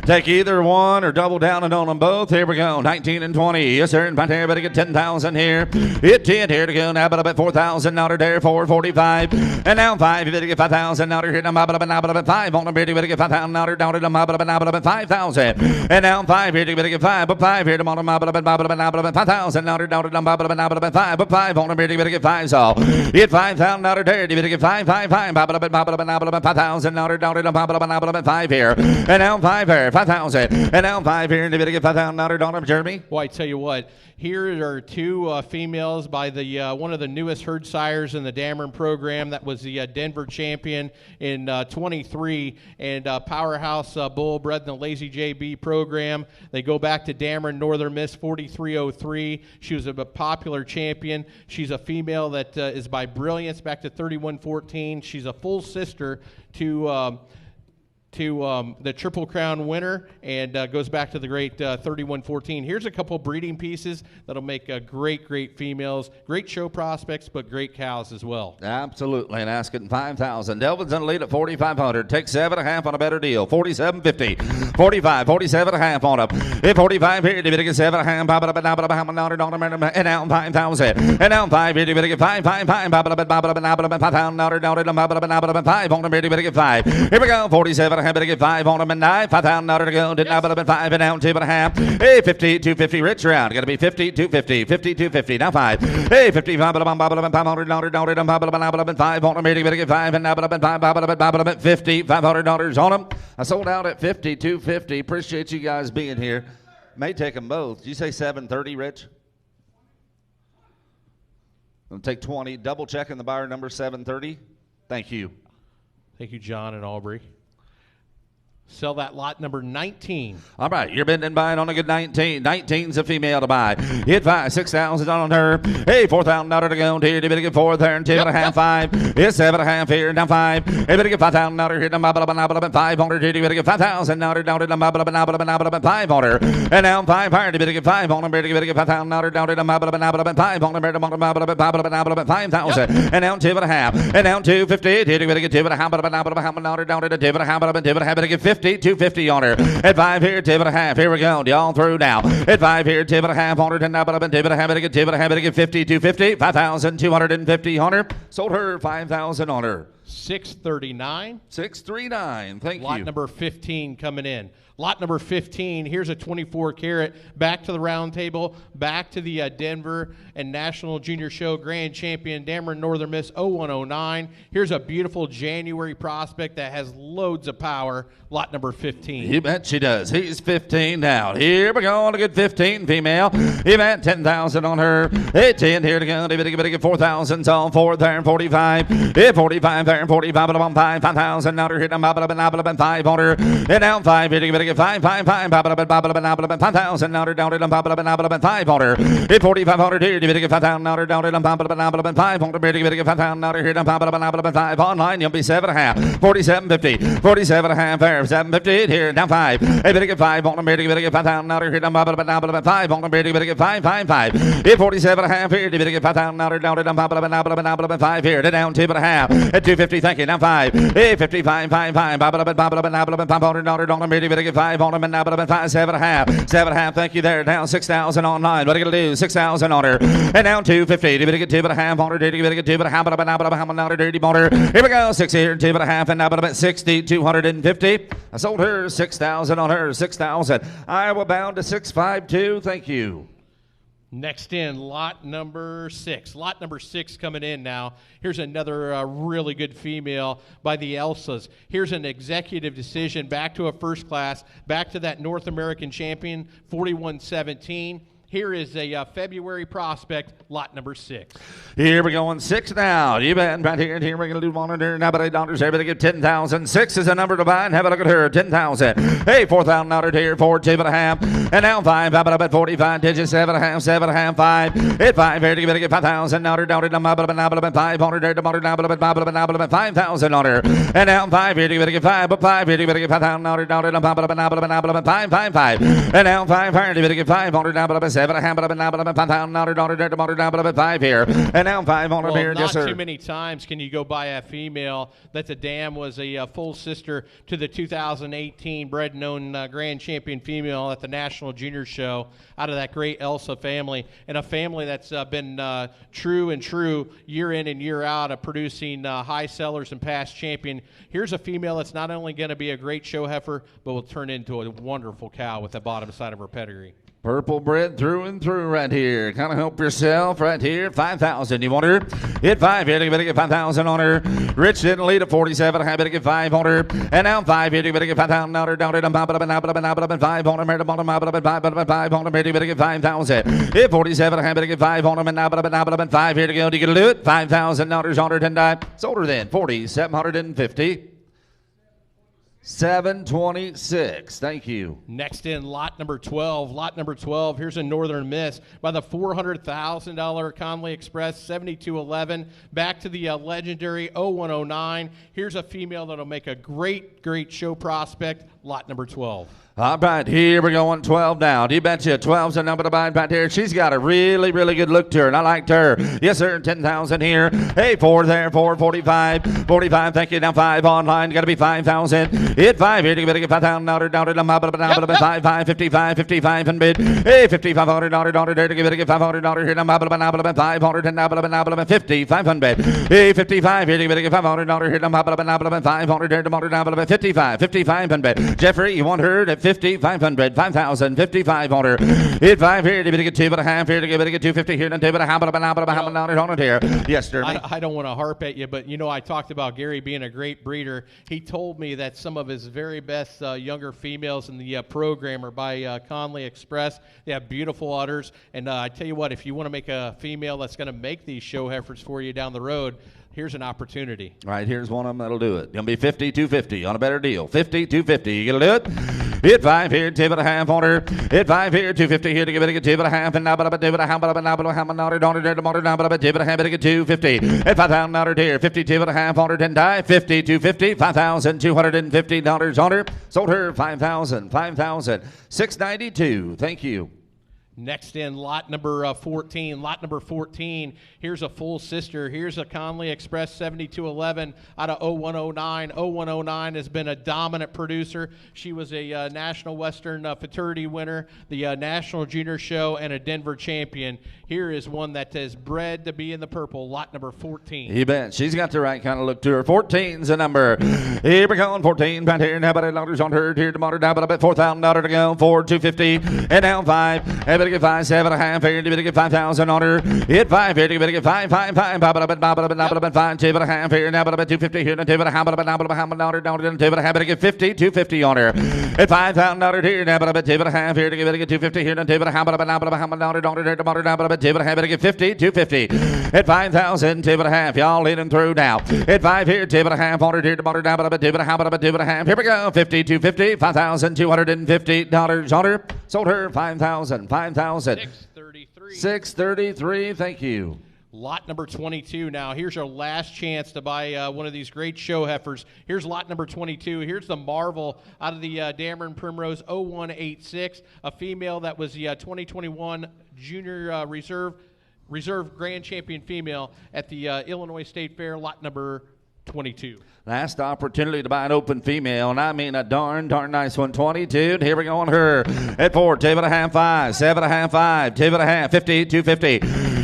Take either one or double down and on them both. Here we go. 19 and 20. Yes, sir. And right here, better get 10,000 here. Hit 10 here to go. Now, but up 4,000. Now, there, 445. And now 5. You better get 5,000. Now, here, now, but 5 on them. You better get 5,000. Now, down to them. But 5,000. And now 5 here. You better get 5. But 5 here to them. But 5,000. Now, down to them. But 5. But 5 on them. You better get 5. So, hit 5,000. Now, there. You better get 5. 5,000. Now, down to them. But 5 here. And now 5 here. 5,000. And now 5 here. And you better get 5,000. Now, down to them, Jeremy. Well, I tell you what, here are two females by the one of the newest herd sires in the Dameron program. That was the Denver champion in 23 and powerhouse bull bred in the Lazy JB program. They go back to Dameron Northern Miss 4303. She was a popular champion. She's a female that is by Brilliance back to 3114. She's a full sister to the Triple Crown winner and goes back to the great 3114. Here's a couple breeding pieces that'll make great females, great show prospects, but great cows as well. Absolutely, and asking 5,000. Delvin's in the lead at 4,500. Take 7.5 on a better deal. 47.50. 45, 47.5 on up. Hit 45 here. You better get 7.5. And now 5,000. And now 5 here. You better get 5. 5 on them. You better get 5. Here we go. 47. Better get 5 on them and 9. 5,000 to go. Did not but 5 and now 2.5. Hey, 50, 250 rich round. Got to be 50, 250, 50, 250. Now 5. Hey, 55, 500, 5 on them. Better get 5 and now 5, 50, $500 on them. I sold out at 50, 250. Appreciate you guys being here. May take them both. Did you say 730, Rich? I'll take 20. Double checking the buyer number 730. Thank you. Thank you, John and Aubrey. Sell that lot number 19. All right, you're bidding and buying on a good 19. 19's a female to buy. Hit 5, 6,000 on her. Hey, $4,000 to go. Here, you better get 4 there and 2.5, 5. Hit 7.5 here, now 5. Hey, better get $5,000 here, now 500. Here, you better get 5,000 now to 5 on her. And now 5 higher, you better get 5 on them. You better get 5,000 down to 5 on them. 5,000. And now 2.5. And now 250. Here, you better get 2.5 down to 2.5. Better get 50. 250 on her. At 5 here, 2.5. Here we go. Y'all through now. At 5 here, 2.5 on her. 2.5. Get 50. 250. 5,250 on her. Sold her 5,000 on her. 639. 639. Thank you. Lot number 15 coming in. Lot number 15, here's a 24 carat, back to the round table, back to the Denver and National Junior Show Grand Champion, Dameron Northern Miss 0109. Here's a beautiful January prospect that has loads of power, lot number 15. You bet she does. He's 15 now. Here we go on a good 15 female. You bet 10,000 on her. Hey, 10 here to go. Better get 4,000. So 4 there and 45. Hey, 45 there and 45. 5,000 now to hit them. 5 on her. And now 5 here to get 5. 5,000 now to down to them. 5 on her. Hit 4,500 here. You better get 5,000 now to down to them. 5 on her. Better get 5,000 now to hit them. 5 online. You'll be 7.5. 47.50. 47.5 there. 7.50 here. Down 5. Hey, better get 5 on them. Better get 5,000 now to hit them. 5 on them. Better get 5. Hit 47.5 here. You better get 5,000 now to down to them. 5 here. To down 2.5. At 250. Thank you. Down 5. Hey, 55. 500 on them. Better get 5 on them. And now 5. 7.5. 7.5. Thank you there. Down 6,000 online. What are you going to do? 6,000 on her. And down 250. You better get 2.5 on her. You better get 2.5 on her. Dirty on her. Here we go. 6 here. 2.5. And now about 60. 250. I sold her 6,000 on her. 6,000. Iowa bound to 652. Thank you. Next in, lot number 6. Lot number 6 coming in now. Here's another really good female by the Elsas. Here's an executive decision back to a first class, back to that North American champion, 41-17. Here is a February prospect, lot number 6. Here we go on 6 now. You bet. Right here and here we're going to do one here. Now, but $8 here. Better get 10,000. 6 is a number to buy. And have a look at her. 10,000. Hey, 4,000 out here. 4, 2.5. And now 5. How about 45 digits? 7.5. 7.5. 5. Hit 5 here. You better get 5,000. Now, down to 500 there. 5,000 on her. And now 5 here. You better get 5. But 5 here. You better get 5,000. Now, down to 5. And now 5 here. You better get 500. Now, 7. 7.5, 5,000 $5 5 here. And now 5 on him here. Yes, sir. Not too many times can you go by a female that the dam was a full sister to the 2018 bred and owned grand champion female at the National Junior Show out of that great Elsa family, and a family that's been true year in and year out of producing high sellers and past champion. Here's a female that's not only going to be a great show heifer, but will turn into a wonderful cow with the bottom side of her pedigree. Purple bred through and through right here. Kind of help yourself right here. 5,000. You want her? Hit 5 here. You better get 5,000 on her. Rich didn't lead at 47. I better get 5 on her. And now 5 here. You better get 5,000 on her. Down it. 5 on her. 5 on her. 5 on her. You better get 5,000. Hit 47. I better get 5 on them. And 5 here to go. Do you get to do it? $5,000 on her. 10 die. Sold her then. 4,750. 726. Thank you. Next in, lot number 12. Lot number 12. Here's a Northern Miss by the $400,000 Conley Express 7211. Back to the legendary 0109. Here's a female that'll make a great show prospect. Lot number 12. All right, here we're going 12 now. Do you betcha 12's the number to buy right here? She's got a really good look to her, and I liked her. Yes, sir, 10,000 here. Hey, 4 there, 445. 45, thank you. Now 5 online. Got to be 5,000. Hit 5 here. You better get 5,000 down to the 5, 55 and bid. Hey, $5,500 there. You better get $500 here. Now 500 and now 50, 500. Hey, 55 here. You better get $500 here. Now 500 there. Now 55 and bid. Jeffrey, you want her at 50, 500, 5,000, 55 on her. Hit 5 here. You better get 2.5 here. You better get 250 here. And $2.5 on it here. Yes, sir. I don't want to harp at you, but you know, I talked about Gary being a great breeder. He told me that some of his very best younger females in the program are by Conley Express. They have beautiful udders. And I tell you what, if you want to make a female that's going to make these show heifers for you down the road, here's an opportunity. All right, here's one of them that'll do it. Going to be 50, 250 on a better deal. 50, 250. You going to do it? Hit 5 here, 2.5 on her. Hit 5 here, 250 here to give it a 2.5 and now but a 250. Hit $5,000 here, 52.5 on her, 10 die, 50, 250, $5,250 on her. Sold her 5,000, 692. Thank you. Next in, lot number 14. Lot number 14, here's a full sister. Here's a Conley Express 7211 out of 0109. 0109 has been a dominant producer. She was a National Western Fraternity winner, the National Junior Show, and a Denver champion. Here is one that is bred to be in the purple, lot number 14. You bet. She's got the right kind of look to her. 14's the number. Here we go. 14 right here. Now, but $8 on her here tomorrow. Now, but about $4,000 to go. 4, 250. And now 5. And better get 5, 7.5 here. You better get 5,000 on her. Hit 5 here. You better get 5, 5, 5. But 5, 2.5 here. Now, but about 250 here. Now, better get 50, 250 on her. At $5,000 here. Now, but about 2.5 here. You better get 250 here. Now, better get 50, 250. At 5,000, 2.5. Y'all leading through now. At 5 here, 2.5 on her here. Tomorrow down, but 2.5. Here we go. 50, 250. $5,250 on her. Sold her 5,000. 633. Thank you. Lot number 22 now. Here's our last chance to buy one of these great show heifers. Here's lot number 22. Here's the Marvel out of the Dameron Primrose 0186, a female that was the 2021 Junior Reserve Grand Champion female at the Illinois State Fair, lot number 22. Last opportunity to buy an open female, and I mean a darn nice one. 22. Here we go on her. At 4, 2.5, 5, 7.5, 5, 2.5, 50, 250.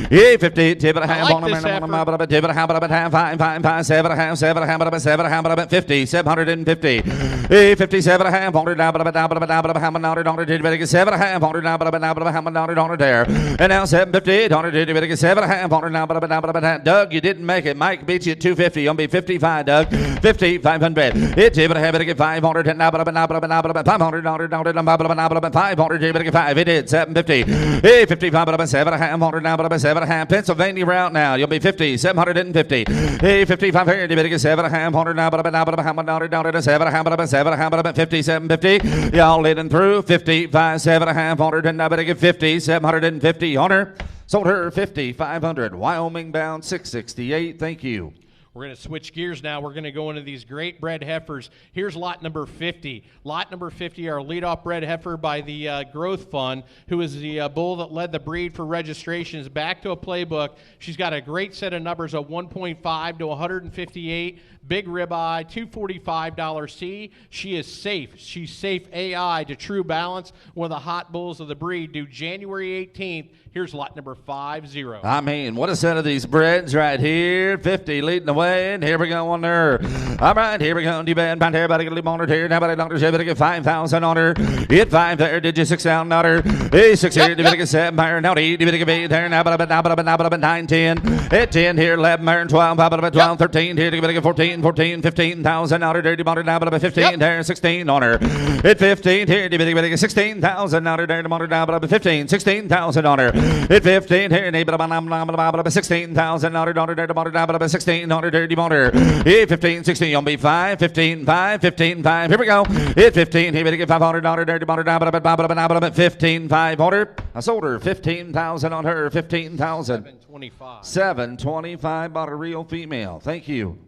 Yeah, 50, 2.5 on them. 2.5, 5, 5, 5, 7.5, 50, 750. Hey, 57.5 on her. Now, but 7.5 on her. Now, but there. And now 750 on her. You better get 7.5 on her. Now, but Doug, you didn't make it. Mike beats you at 250. You'll be 55, Doug. 50, 500. It's able to have it to get 500. And now, but 500 500. You better get 5. It did 750. Hey, 55, 7.5 on her. Now, but 7.5. Pennsylvania route now. You'll be 50, 750. Hey, 55 here. You better get 7.5 on her. Now, but 7.5, 50, 750. Y'all leading through. 55, 7.5 on her. And now better get 50, 750 on her. Sold her 50, 500. Wyoming bound 668. Thank you. We're going to switch gears now. We're going to go into these great bred heifers. Here's lot number 50. Lot number 50, our leadoff bred heifer by the Growth Fund, who is the bull that led the breed for registrations back to a playbook. She's got a great set of numbers of 1.5 to 158. Big ribeye, $245 C. She is safe. She's safe AI to True Balance, one of the hot bulls of the breed, due January 18th. Here's lot number 50. I mean, what a set of these breds right here. 50 leading the way, and here we go on her. All right, here we go. D-bad, pound everybody get a leap on her here. Now, buddy, doctor, she better get 5,000 on her. Hit 5 there. Did you 6 down on her? Hey, 6 here. Did you get 7 here? Now, 8. Did you get 8 there? Now, but 9, 10. Hit 10 here. 11 here. 12. 12, 13. Here. Did you get 14, 15,000 on her. Dirty monitor. Now, but 15 there. 16 on her. Hit 15 here. Did you get 16,000 on her? Dirty monitor. Now, but 15, 16,000 on her. Hit 15 here. 16,000 on her. Dirty monitor. Now, but 16 on her. Dirty monitor. Hit 15, 16 on B5. 15, 5, 15, 5. Here we go. Hit 15. Here we get 500 on her. Dirty monitor. Now, but 15, 5 on her. I sold her 15,000 on her. 15,000. 725. 725 bought a real female. Thank you.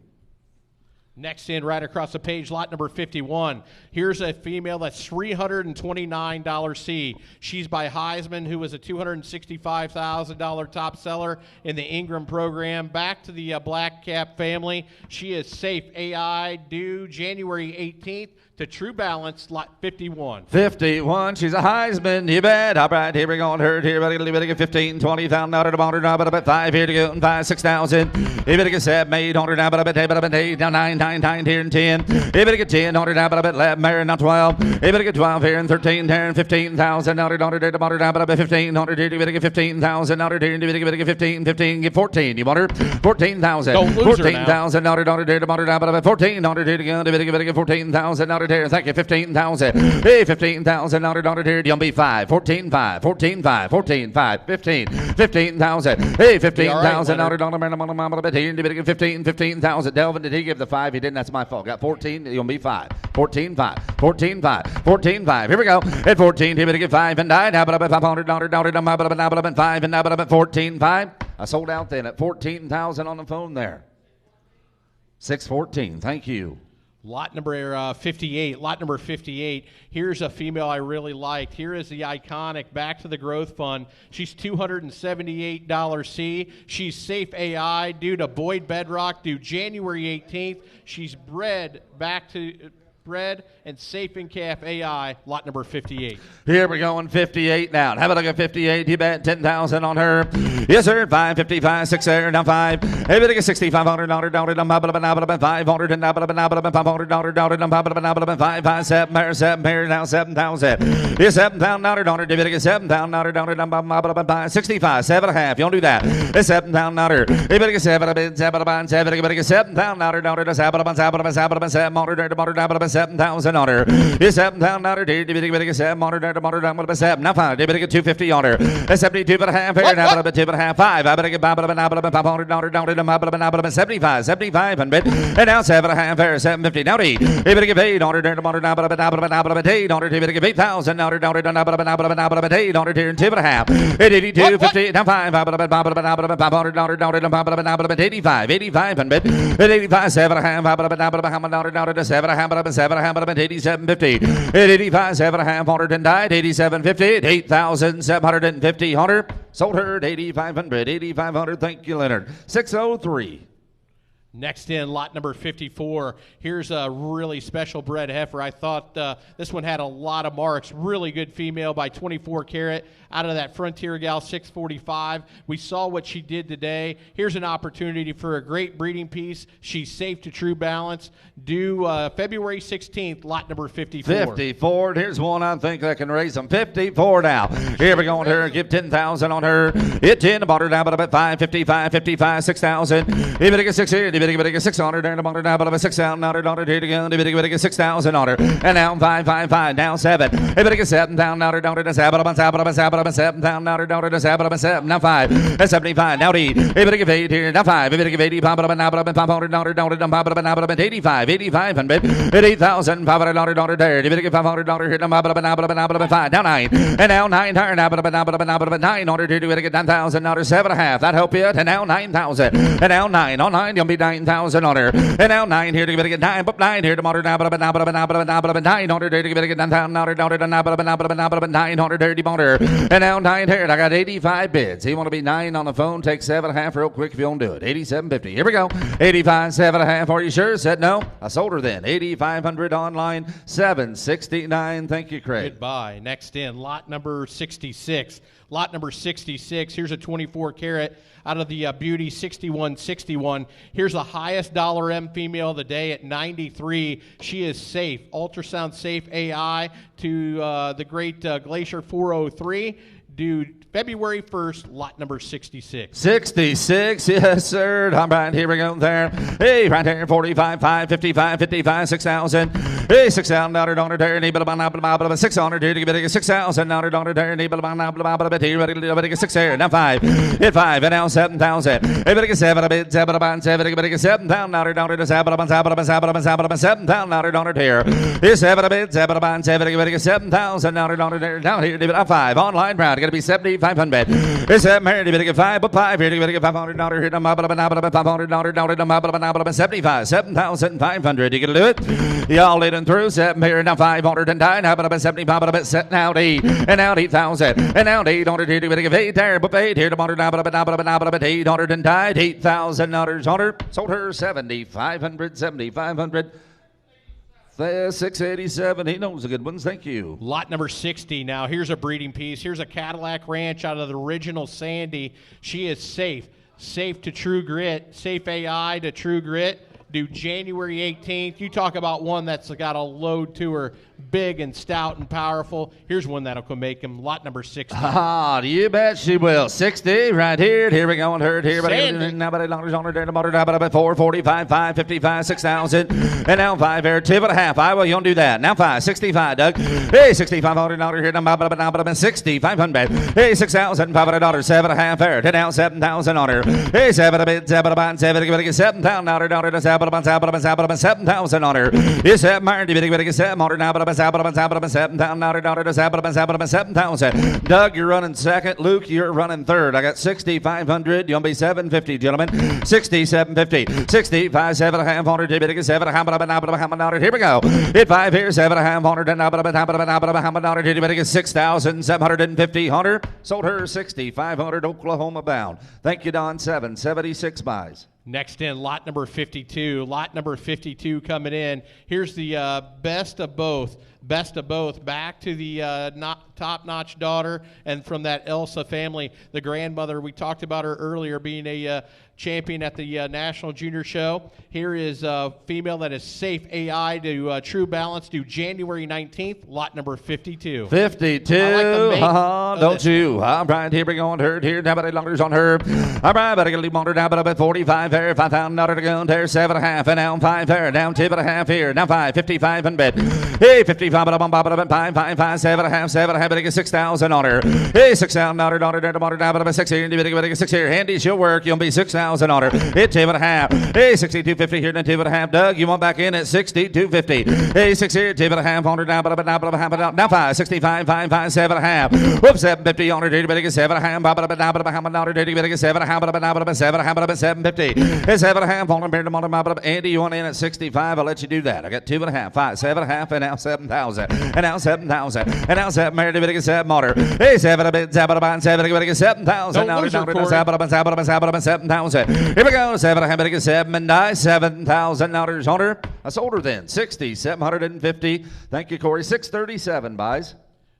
Next in, right across the page, lot number 51. Here's a female that's $329 C. She's by Heisman, who was a $265,000 top seller in the Ingram program. Back to the Black Cap family. She is safe AI, due January 18th. To True Balance, lot 51. 51, she's a Heisman, you bet. All right, here we go on her. Here, buddy, get 15, 20,000 out of the bonder, now, but about 5 here to go, and 5, 6,000. Here, better get 7, 8 on her, now, but about 8, now 9, 9 here, and 10. Here, better get 10 on her, now, but about 11, here, now 12. Here, better get 12 here, and 13 here, and 15,000 out of the bonder, now, but about 1500 here, you better get 15,000 out of here, and you better get 15, get 14. You want her? 14,000. 14,000 out of the bonder, now, but about 1400 here to go, and you better get 14,000 out of here. Thank you, 15,000. Hey, 15,000 on it here. You'll be 5, 14, 5, 14, 5, 14, 5, 15, 15,000. Hey, 15,000 on it on the here. You better get 15, 15,000. Delvin, did he give the 5? He didn't. That's my fault. Got 14. You'll be 5, 14, 5, 14, 5, 14, 5. Here we go. At 14, he better get 5 and 9. Now, but about 500 on it, now, but 5 and now, but 14, 5. I sold out then at 14,000 on the phone there. 614. Thank you. Lot number 58. Lot number 58. Here's a female I really liked. Here is the iconic Back to the Growth Fund. She's $278 C. She's safe AI, due to Boyd Bedrock, due January 18th. She's bred and safe in calf AI. Lot number 58. Here we go on 58 now. Have a look at 58. You bet 10,000 on her. Yes, sir. 555, 6 there, now 5. Hey, better get 6,500 $500 and $500 5 7 here now 7,000. Yes, 7,000 on her. You better get 7,000 $5 65, 7.5. You don't do that. It's 7,000 on her. You better get 7. You better get 7,000 7,000 on her. It's 7,000 on her. You better get 7,000 now 5. You better get 250 on her. It's 72.5 here now, but 2.5 5. I better get 500 75, 75 and now 7.5 here 750 now 8. You better get 8 on her. 8 on her. You better get 8,000 on her. 8 on her here 2.5. 82, 50 now 5. 500 85, 85 and 85 7.5 7 8750. 85 7.5 and died 8750. 8,750 on her. Sold her at 8,500. 8,500. Thank you, Leonard. 603. Next in, lot number 54. Here's a really special bred heifer. I thought this one had a lot of marks. Really good female by 24 carat out of that Frontier Gal 645. We saw what she did today. Here's an opportunity for a great breeding piece. She's safe to True Balance. Due February 16th, lot number 54. 54. Here's one I think that can raise them. 54 now. Here we go on her. Give 10,000 on her. Hit 10. Bought her down but about 5, 55, 55, 6,000. You better get 6 here. You better get 600 there. Bought her down but about 6,000 on her. Here to go. You better get 6,000 on her. And now 5, 5, 5. Now 7. You better get 7,000 on her. Down to 7,000 on her. Down to 7. Now 5. That's 75. Now 8. You better get 8 here. Now 5. You better get 80. 500 on her. Down to 85. 85 and 8,000. 500 on her there. You better get 500 here. Now 5. Now 9. And now 9 higher. Now 9 on her. You better get 9,000 on her. 7.5. That help you? And now 9,000. And now 9 on 9. You'll be 9. 9,000 on her. And now 9 here to get 9, but 9 here to motor now, but 900 here to get 900 dirty motor. And now 9 here. I got 85 bids. He want to be 9 on the phone. Take 7.5 real quick if you want to do it. 87.50. Here we go. 85, 7.5. Are you sure? Said no. I sold her then. 8,500 online. 769. Thank you, Craig. Goodbye. Next in, lot number 66. Lot number 66. Here's a 24 carat out of the Beauty 6161. Here's the highest dollar M female of the day at 93. She is safe. Ultrasound safe AI to the great Glacier 403. Due February 1st, lot number 66. 66, yes, sir. All right, here we go there. Hey, right here, 45, 5, 55, 55, 6,000. Hey, $6,000 dollar there, need about 600 here to get $6,000 dollar there, need about here, ready to get 6 here. Now 5, hit 5, and now 7,000. Hey, better get 7, a bit, 7, about 7, better get $7,000 dollar to $7,000 dollar here. Here's 7, a bit, 7, about 7, better get $7,000 dollar there. Down here, need about 5, online round, gotta be 7,500. It's that married, you better get 5, but 5 here, you better get $500 here, $500, 75, 7,500. You gonna do it? Y'all leading through, 7 here, now 509, how about 75, but set now 8, and now 8,000, and now 800 here, you better get 8 there, but 8 here, tomorrow, now, but 800 and died, $8,000 on her, sold her 7,500, 7,500. 687. He knows the good ones. Thank you. Lot number 60. Now, here's a breeding piece. Here's a Cadillac Ranch out of the original Sandy. She is safe. Safe to True Grit. Safe AI to True Grit. Due January 18th. You talk about one that's got a load to her. Big and stout and powerful. Here's one that'll make him. Lot number 60. Ah, you bet she will. 60 right here. Here we go. And heard here. Now, but $8 on her there. About 4, 45, 5, 55, 6,000. And now 5 here. 2.5. I will. You don't do that. Now 5, 65, Doug. Hey, $6,500 here. Now, but 6,500. Hey, $6,500. 7.5 here. And now 7,000 on her. Hey, 7 a bit. 7 about 7. Give it a $7,000 to 7,000 on her. Yes, 7 married. You better get 700 now, but 7,000. Doug, you're running second. Luke, you're running third. I got 6,500. You'll be 750, gentlemen. 6,750. 65, 7,500. You better get 7,500. Here we go. Hit 5 here. 7,500. And $100. You better get 6,750. Hunter sold her 6,500. Oklahoma bound. Thank you, Don. 776 buys. Next in, lot number 52. Lot number 52 coming in. Here's the best of both. Best of both. Back to the top-notch daughter, and from that Elsa family, the grandmother. We talked about her earlier being a champion at the National Junior Show. Here is a female that is safe AI to True Balance due January 19th. Lot number 52. 52. Don't you? All right, here we go on her. Here, now, but $8 on her. All right, but I gotta leave on her now, but about 45 here. $5,000 to go on there. 7.5, and now 5 here. Down 2.5 here. Now 5, 55 and bed. Hey, 55, but 5, 7.5, 7.5. Better get 6,000 on her. Hey, $6,000 there tomorrow. Now, but 6 here. You better get 6 here. Handy, she'll work. You'll be 6,000 on her. Hit 2.5. Hey, 62.50 here. Now 2.5. Doug, you want back in at 62.50. Hey, 6 here. 2.5 on her now, but now 5, 65, 5, 7.5. Whoops, 750 on her. You better get 7.5. But now, you better get 7.5. But 750. Hey, 7.5 on her. Andy, you want in at 65? I'll let you do that. I got 2.5, 5, 7.5, and now 7,000. And now 7,000. And now 7. Married, you better get 7 on her. Hey, 7 a bit. 7 about 7. You better get 7,000. Now 7,000. Here we go. 7. I better get 7 and die. $7,000 on her. I sold her then. 6,750. Thank you, Corey. 637 buys.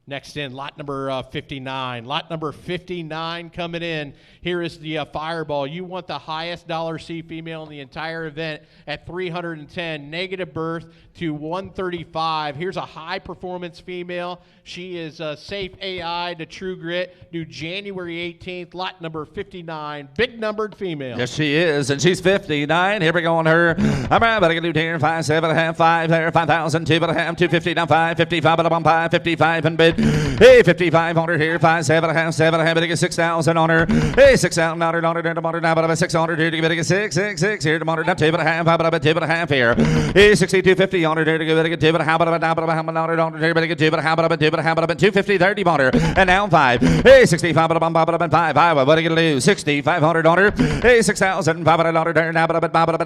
Next in, lot number 59. Lot number 59 coming in. Here is the Fireball. You want the highest dollar C female in the entire event at 310. Negative birth to 135. Here's a high-performance female. She is safe AI to True Grit due January 18th. Lot number 59. Big numbered female. Yes, she is, and she's 59. Here we go on her. All right, but I can do 10, 5, 7.5, 5 there, 5,000, 2.5, 250, now 5, 55, 5, 55 and bid. Hey, 5,500 here, 5, 7.5, 7.5, bid against 6,000 on her. Hey, 6,000 on her, here tomorrow, now, but 600 here to bid against 6 here tomorrow, now, 2.5, 5.5 here. Hey, 6,250 on her, here to bid against 2.5, here, bid against 250 there, tomorrow, and now 5. Hey, 65, 5, what are you gonna lose? 6,500 on her. Hey, 6,500 there, now, but 500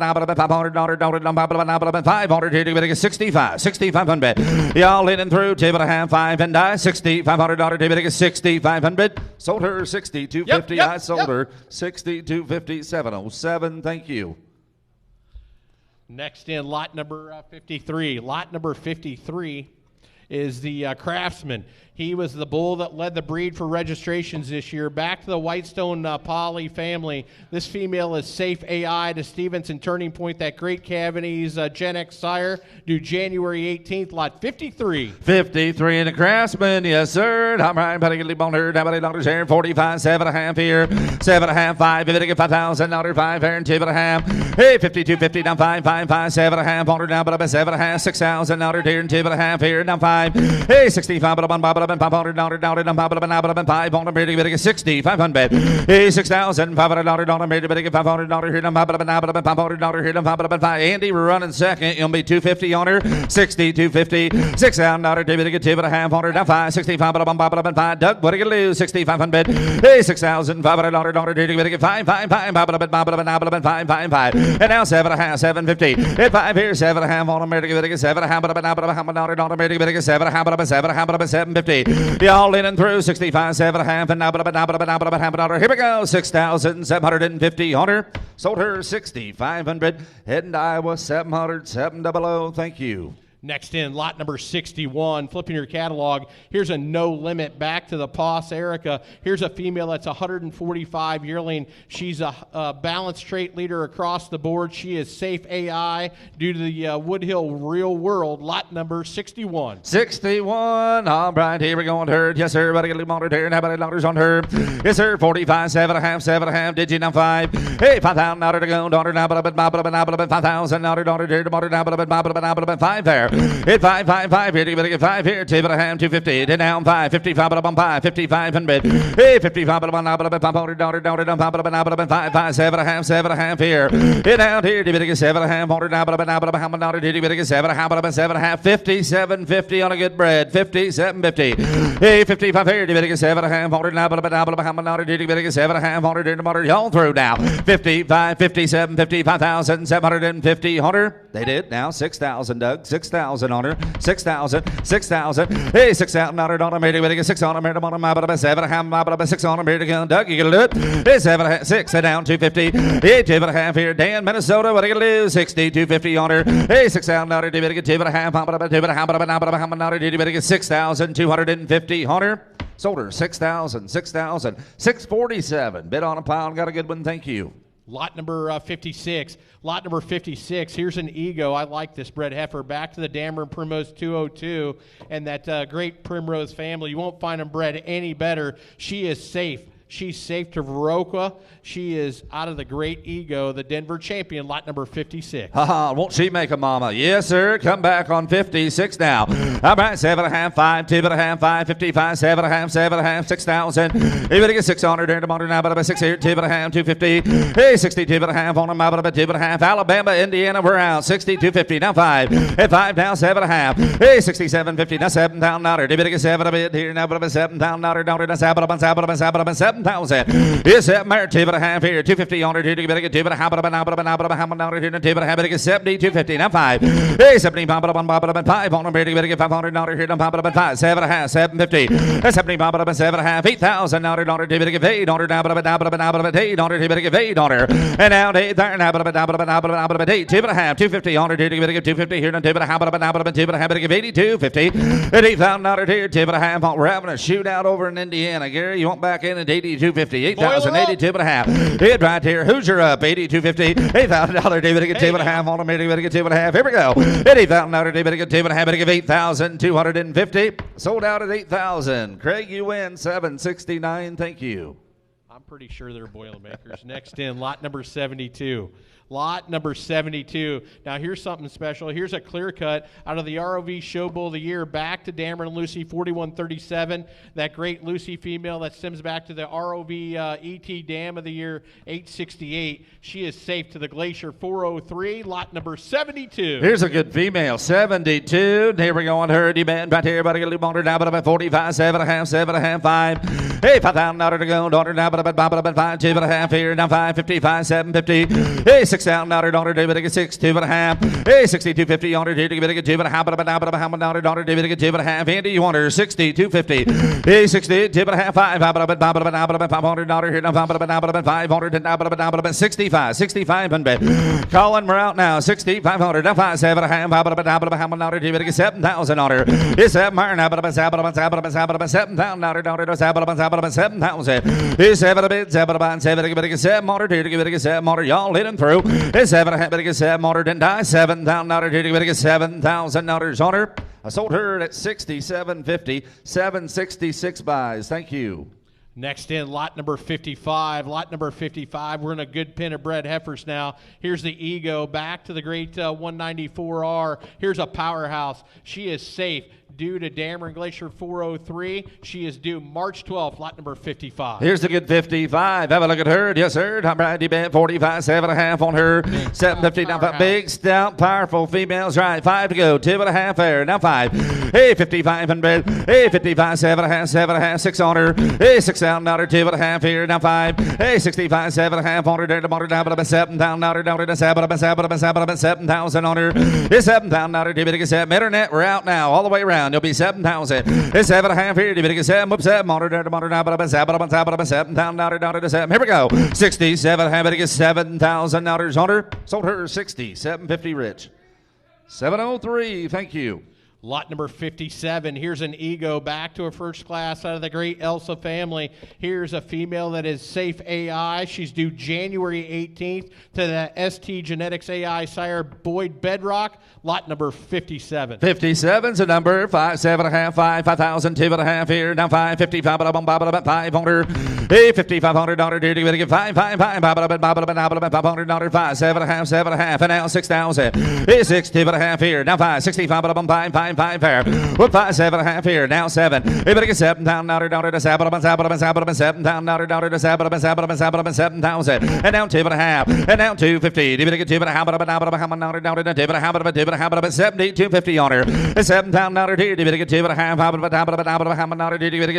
500 here to bid against 65, 6,500. Y'all in and through, 2.5, 5 and die, $6,500 to bid against 6,500. Sold her 6,250. I sold her 6,250, 707. Thank you. Next in lot number 53. Lot number 53 is the Craftsman. He was the bull that led the breed for registrations this year. Back to the Whitestone Poly family. This female is Safe AI to Stevenson Turning Point, that great Cavities Gen X sire, due January 18th, lot 53. 53 in the Craftsman, yes, sir. I'm right, but I can leave on her. How many dollars here? 45, 7.5 here. 7.5, 5. If it get $5,000, 5 here and 2.5. Hey, 52.50 down 5, 5, 5, 7.5 on her now, but I'm 7.5, $6,000 here and 2.5 here down 5. Hey, 65, but I'm $500 down, $500 5 on the bid, 6,500. Hey, $6,500 on the bid, $500 here down, $500 here down, $500. Andy, we're running second. You'll be 250 on her. 6,250. $6,000 to bid, 2.5 on her down 5. 65, but I'm $500. Doug, what are you gonna lose? 6,500. Hey, $6,500 to bid, 5, 5, 5, 5, 5, 5. And now 7.5, 750. Hit 5 here, 7.5 on the bid, 7.5, but $500 on the bid, 7.5, 750. Y'all in and through, 65, 7.5, and now, here we go, 6,750 on her. Sold her 6,500. Heading to Iowa, 700, 700. Thank you. Next in, lot number 61, flipping your catalog. Here's a no limit back to the Poss Erica. Here's a female that's 145 yearling. She's a balanced trait leader across the board. She is Safe AI due to the Woodhill Real World, lot number 61. 61. All right, here we go on her. Yes, sir. Everybody get a little on her. How many dollars on her? Yes, sir. 45, 7.5, 7.5. Did you now 5? Hey, $5,000 to go. Daughter now, but $5,000 daughter here. Tomorrow now, but 5 there. Hit 5, 5, 5 here. You better get 5 here. 250. Then down 5. 55, but I'm 5. 5,500. Hey, 55, but I'm $500 daughter down 5, 5, 7.5 here. Hit down here. You better get 7.5 now, but how much daughter did you better get 7.5? 57.50 on a good bread. 57.50. Hey, 55 here. You better get 7.5 now, but how much daughter did you better get 7.5 here tomorrow? Y'all through now. 55, 57, 55,750 100. They did now 6,000, Doug. 6,000 on her. 6,000. Hey, $6,000 on her. Made it. Get 6 on her. Made them on her. My but 7.5. 6 on her. Made it. Doug, you gonna do it? Hey, 7, 6. Down 250. Hey, 2.5 here. Dan, Minnesota. What are you gonna do? 62.50 on her. Hey, $6,000. Did you get 2.5? 2.5. Did you get 6,250 on her? Sold her 6,000. 647. Bid on a pound. Got a good one. Thank you. Lot number 56. Lot number 56. Here's an ego. I like this bred heifer. Back to the Dameron Primrose 202 and that great Primrose family. You won't find them bred any better. She is safe. She's safe to Viroqua. She is out of the great ego, the Denver champion, lot number 56. Won't she make a mama? Yes, sir. Come back on 56 now. All right, 7.5, 5, 2.5, 5, 55, 7.5, 6,000. Everybody get 600 there tomorrow now, but 6 here, 2.5, 250. Hey, 62.5 on them, but 2.5. Alabama, Indiana, we're out. 62.50, now 5. At 5 now, 7.5. Hey, 67.50, now $7,000. Everybody get 7 a bit here now, but $7,000. That's 7,000. Yes, that mare, 2.5 here, 250 on her. You better get 2.5, $2.5 here, 2.5, get 70, 250, now 5. Hey, 75, 5 on her. You better get $500 here, 5, 7.5, 750. That's 75, 7.5, $8,000. You better get $8 on her, $8 on her. You better get $8 on her. And now, $8 there, now, $8, 2.5, 250 on her. You better get 250 here, 2.5, better give 82.50. At $8,000 here, 2.5. We're having a shootout over in Indiana. Gary, you want back in at 82.50, 8,000, 82.5. Hit right here. Hoosier up, 82.50, $8,000. David get 2.5 on him. David get 2.5. Here we go. At $8,000. David get 2.5. Better give 8,250. Sold out at 8,000. Craig, you win 769. Thank you. I'm pretty sure they're Boilermakers. Next in, lot number 72. lot number 72. Now here's something special. Here's a clear cut out of the ROV Show Bull of the Year, back to Dameron Lucy 4137. That great Lucy female that stems back to the ROV ET Dam of the Year 868. She is safe to the Glacier 403, lot number 72. Here's a good female, 72. Here we go on her demand. Right here, everybody get a little longer now, but about 45, 7.5, 5. Hey, $5,000 to go, daughter now, but about 5, 2.5 here, now 5.55, 7.50. Hey, $6,000 daughter, David, get 6, 2.5. Hey, 62.50 on her, here to give it a good 2.5, but about how much daughter, David, get 2.5. Andy, you want her 62.50. Hey, 60, 2.5, 5, about 500 daughter here, now 500, now about 65, 6500. Colin, we're out now, 6,500, now 5, 7.5, about how much daughter, David, get 7,000 on her. It's 7,000 daughter, 7,000. It's 7 motor, here to give it a 7 motor, y'all hit him through. It's 7 motor, didn't die, 7,000 daughter, here to give it a 7,000 dollars on her. I sold her at 67.50, 766 buys. Thank you. Next in, lot number 55. Lot number 55, we're in a good pin of bred heifers now. Here's the Ego, back to the great 194R. Here's a powerhouse. She is safe. Due to Dameron Glacier 403. She is due March 12th, lot number 55. Here's the good 55. Have a look at her. Yes, sir. Top right, bet 45, 7.5 on her. 7.50. Now, big, stout, powerful females. Right, 5 to go. 2.5 there. Now 5. Hey, 5500. Hey, 55, 7.5, 6 on her. Hey, $6,000, 2.5 here. Now 5. Hey, 65, 7.5 on her. There, tomorrow, down, but $7,000, down, 7,000 on her. It's $7,000, 2.7. Internet, we're out now, all the way around. There'll be 7,000. It's 7.5 here. You get 7. Whoops, 7. Monitor there. Monitor now. But $7,000. Here we go. 67. Have it get $7,000 on her. Sold her 60. 750 rich. 703. Thank you. Lot number 57. Here's an Ego, back to a first class out of the great Elsa family. Here's a female that is safe AI. She's due January 18th to the ST Genetics AI sire Boyd Bedrock. Lot number 57. 57's a number. 5, 7.5, 5, 5,000, 2.5 here. Now 5, 55, 500. Hey, $5,500 dear to get 5, 5, 5, $500, 5, 7.5, and now 6,000. Hey, 6, 2.5 here. Now 5, 65, 5 fair. Whoop, 5, 7.5 here. Now 7. Hey, better get $7,000 to 7,000. And now 2.5. And now 250. You better get 2.5. 72.50 on her. It's $7,000 here. You better get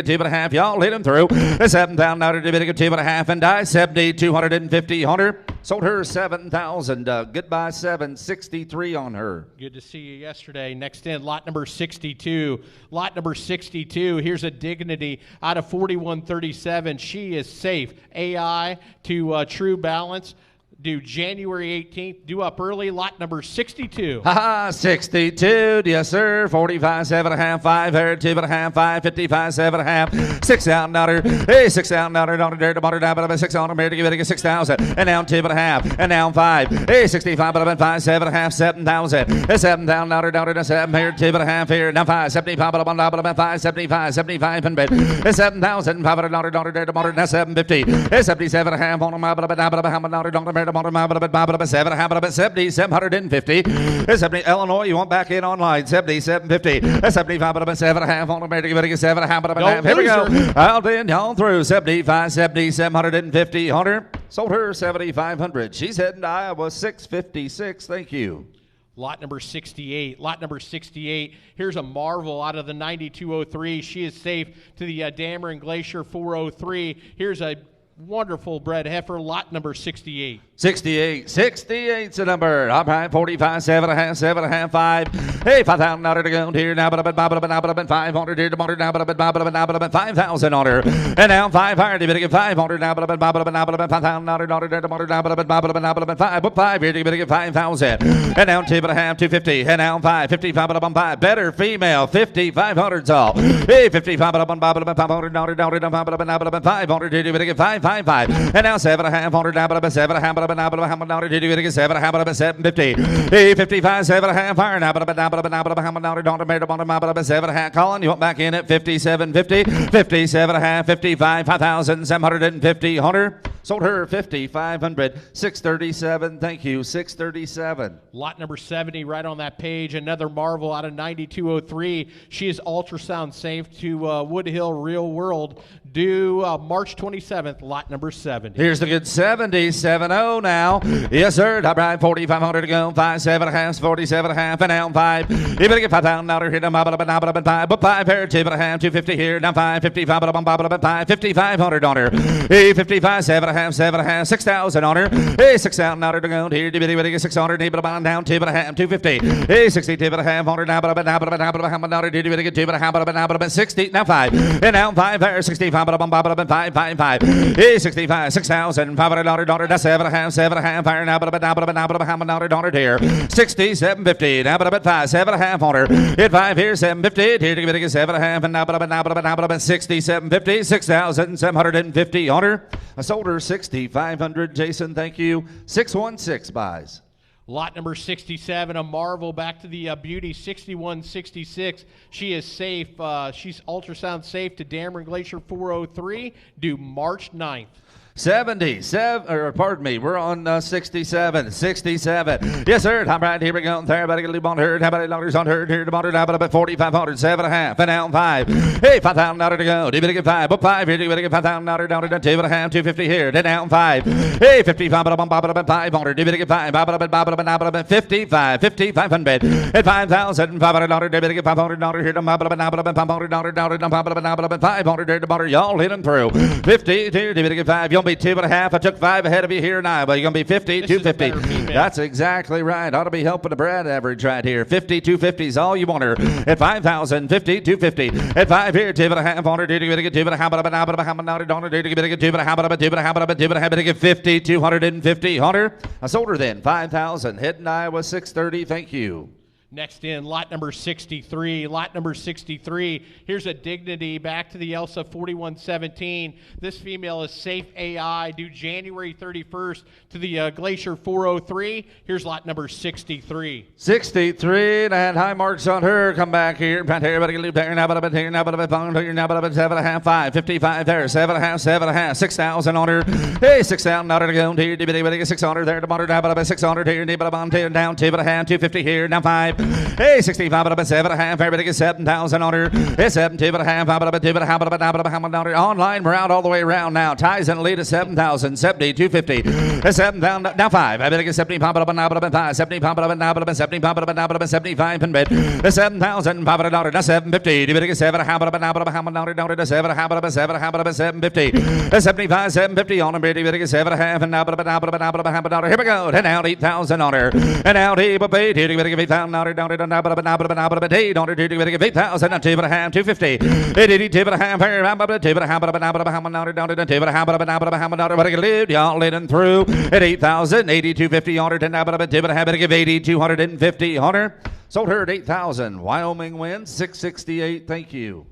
2.5. Y'all hit him through. It's $7,000. You better get 2.5 and die. 7,250 on her. Sold her 7,000. Goodbye 763 on her. Good to see you yesterday. Next in, lot number 62. Lot number 62. Here's a Dignity out of 4137. She is safe. AI to True Balance. Due January 18th, due up early, lot number 62. 62, yes sir, 45, 7.5, 5, here, 2.5, 5, 55, 7.5, $6,000, hey, $6,000, there, tomorrow, down, but 6 on them, here to give it a 6,000, and now 2.5, and now 5, hey, 65, but 5, 7.5, 7,000, $7,000, down to 7, here, 2.5 here, now 5, 75, but 5, 75, 75, and bed, $7,500, there, tomorrow, now 750, 77.5 on them, but how much, Illinois, you want back in online, 77.50, 75.7.5 on America, 7.5. Here we go. I'll then y'all through 75, 750 on her. Sold her 7,500. She's heading to Iowa 656. Thank you. Lot number 68. Lot number 68. Here's a Marvel out of the 9203. She is safe to the Dameron Glacier 403. Here's a wonderful bred heifer, lot number 68. 68's the number. All right, 45, 7.5, 5. Hey, $5,000 to go here now, but 500 here tomorrow now, but 5,000 on her. And now 500, you better get 500 now, but $5,000 there tomorrow now, but 5 here, you better get 5,000. And now 2.5, 250. And now 5, 55, 5. Better female, 5,500's all. Hey, 55, $500 here, you better get 5,000. 7.55. And now 7.5 down, but 7.5 now, but how much dollar did you get? 7.50. 55, 7.5 higher now, but how much dollar don't made up on the map, but 7.5. Colin, you want back in at 57.50, 57.5, 55, 5,750. Hunter sold her 5,500, 637. Thank you, 637. Lot number 70 right on that page. Another marvel out of 9203. She is ultrasound safe to Woodhill Real World, due March 27th, lot number 70. Here's the good 70, 7-0 now. Yes, sir. Top right, 4,500 to go. 5, 7.5, 47.5, and down 5. You better get $5,000 here. Now, 5, but 5 here, 2.5, 250 here. Now 5, 55, 5, 5,500 on her. 55, 7.5, 7.5, 6,000 on her. Hey, $6,000 to go here. Get 600, down 2.5, 250. Hey, 62.5 on her. Now, how much dollar did you get 2.5, 60, now 5. And now 5 there, 65, 5. Hey, 65, 6,000, $500, that's 7.5 higher now, how much dollar here? 67.50, now, 5, 7.5 on her. Hit 5 here, 7.50, here to get 7.5, and now, 67.50, 6,750 on her. I sold her 6,500. Jason, thank you. 616 buys. Lot number 67, a marvel back to the beauty, 6166. She is safe. She's ultrasound safe to Dameron Glacier 403, due March 9th. 77, or pardon me, we're on 67. 67. Yes, sir. Top right, here we go. Everybody get a leap on her. How many dollars on her? Here to monitor now, about 4,500, 7.5, and down 5. Hey, $5,000 to go. Do you better get 5? But 5 here. Do you better get $5,000 down to 2.5, 250 here. Then down 5. Hey, 55, 500. Do you better get 5? 55, 5,500. At $5,500. Do you better get $500 here to $500 here to monitor. Y'all hit them through. 50 here. Do you better get 5? You'll be 2.5. I took 5 ahead of you here now, but you're going to be 50, 250. That's exactly right. Ought to be helping the Brad average right here. 50, 250 is all you want her. At 5,000, 50, 250. At 5 here, 2.5 on her. Did you get 2.5? Did you get 50, 250 on her? I sold her then. 5,000. Hitting Iowa 630. Thank you. Next in, lot number 63. Lot number 63. Here's a Dignity back to the Elsa 4117. This female is Safe AI, due January 31st to the Glacier 403. Here's lot number 63. 63, and high marks on her. Come back here. Everybody can leave there. Now, but here, now, but 7.5, 5. 55 there. 7.5. 6,000 on her. Hey, 6,000 on her to go. Here, 600 there. Tomorrow, now, but 600 here. Down 2.5, 250 here. Now 5. Hey, 65, 7.5. Everybody get 7,000 on her. Hey, 7, 2.5, online. We're out all the way around now. Ties in the lead at 7,000, 70, 250. 7,000, now 5. I better get 75, 75, 7,500. 7,000, $500, now 750. You better get 7.5, 750. 75, 750 on them. You better get 7.5, and now, here we go. And out 8,000 on her. And out, he will pay. You better get 8,000. Down to $8,000, 2.5, 250. 2.5, what I can live, y'all letting through at 8,000, 8,250 on her, 10, give 8,250 on her. Sold her at 8,000. Wyoming wins 668. Thank you.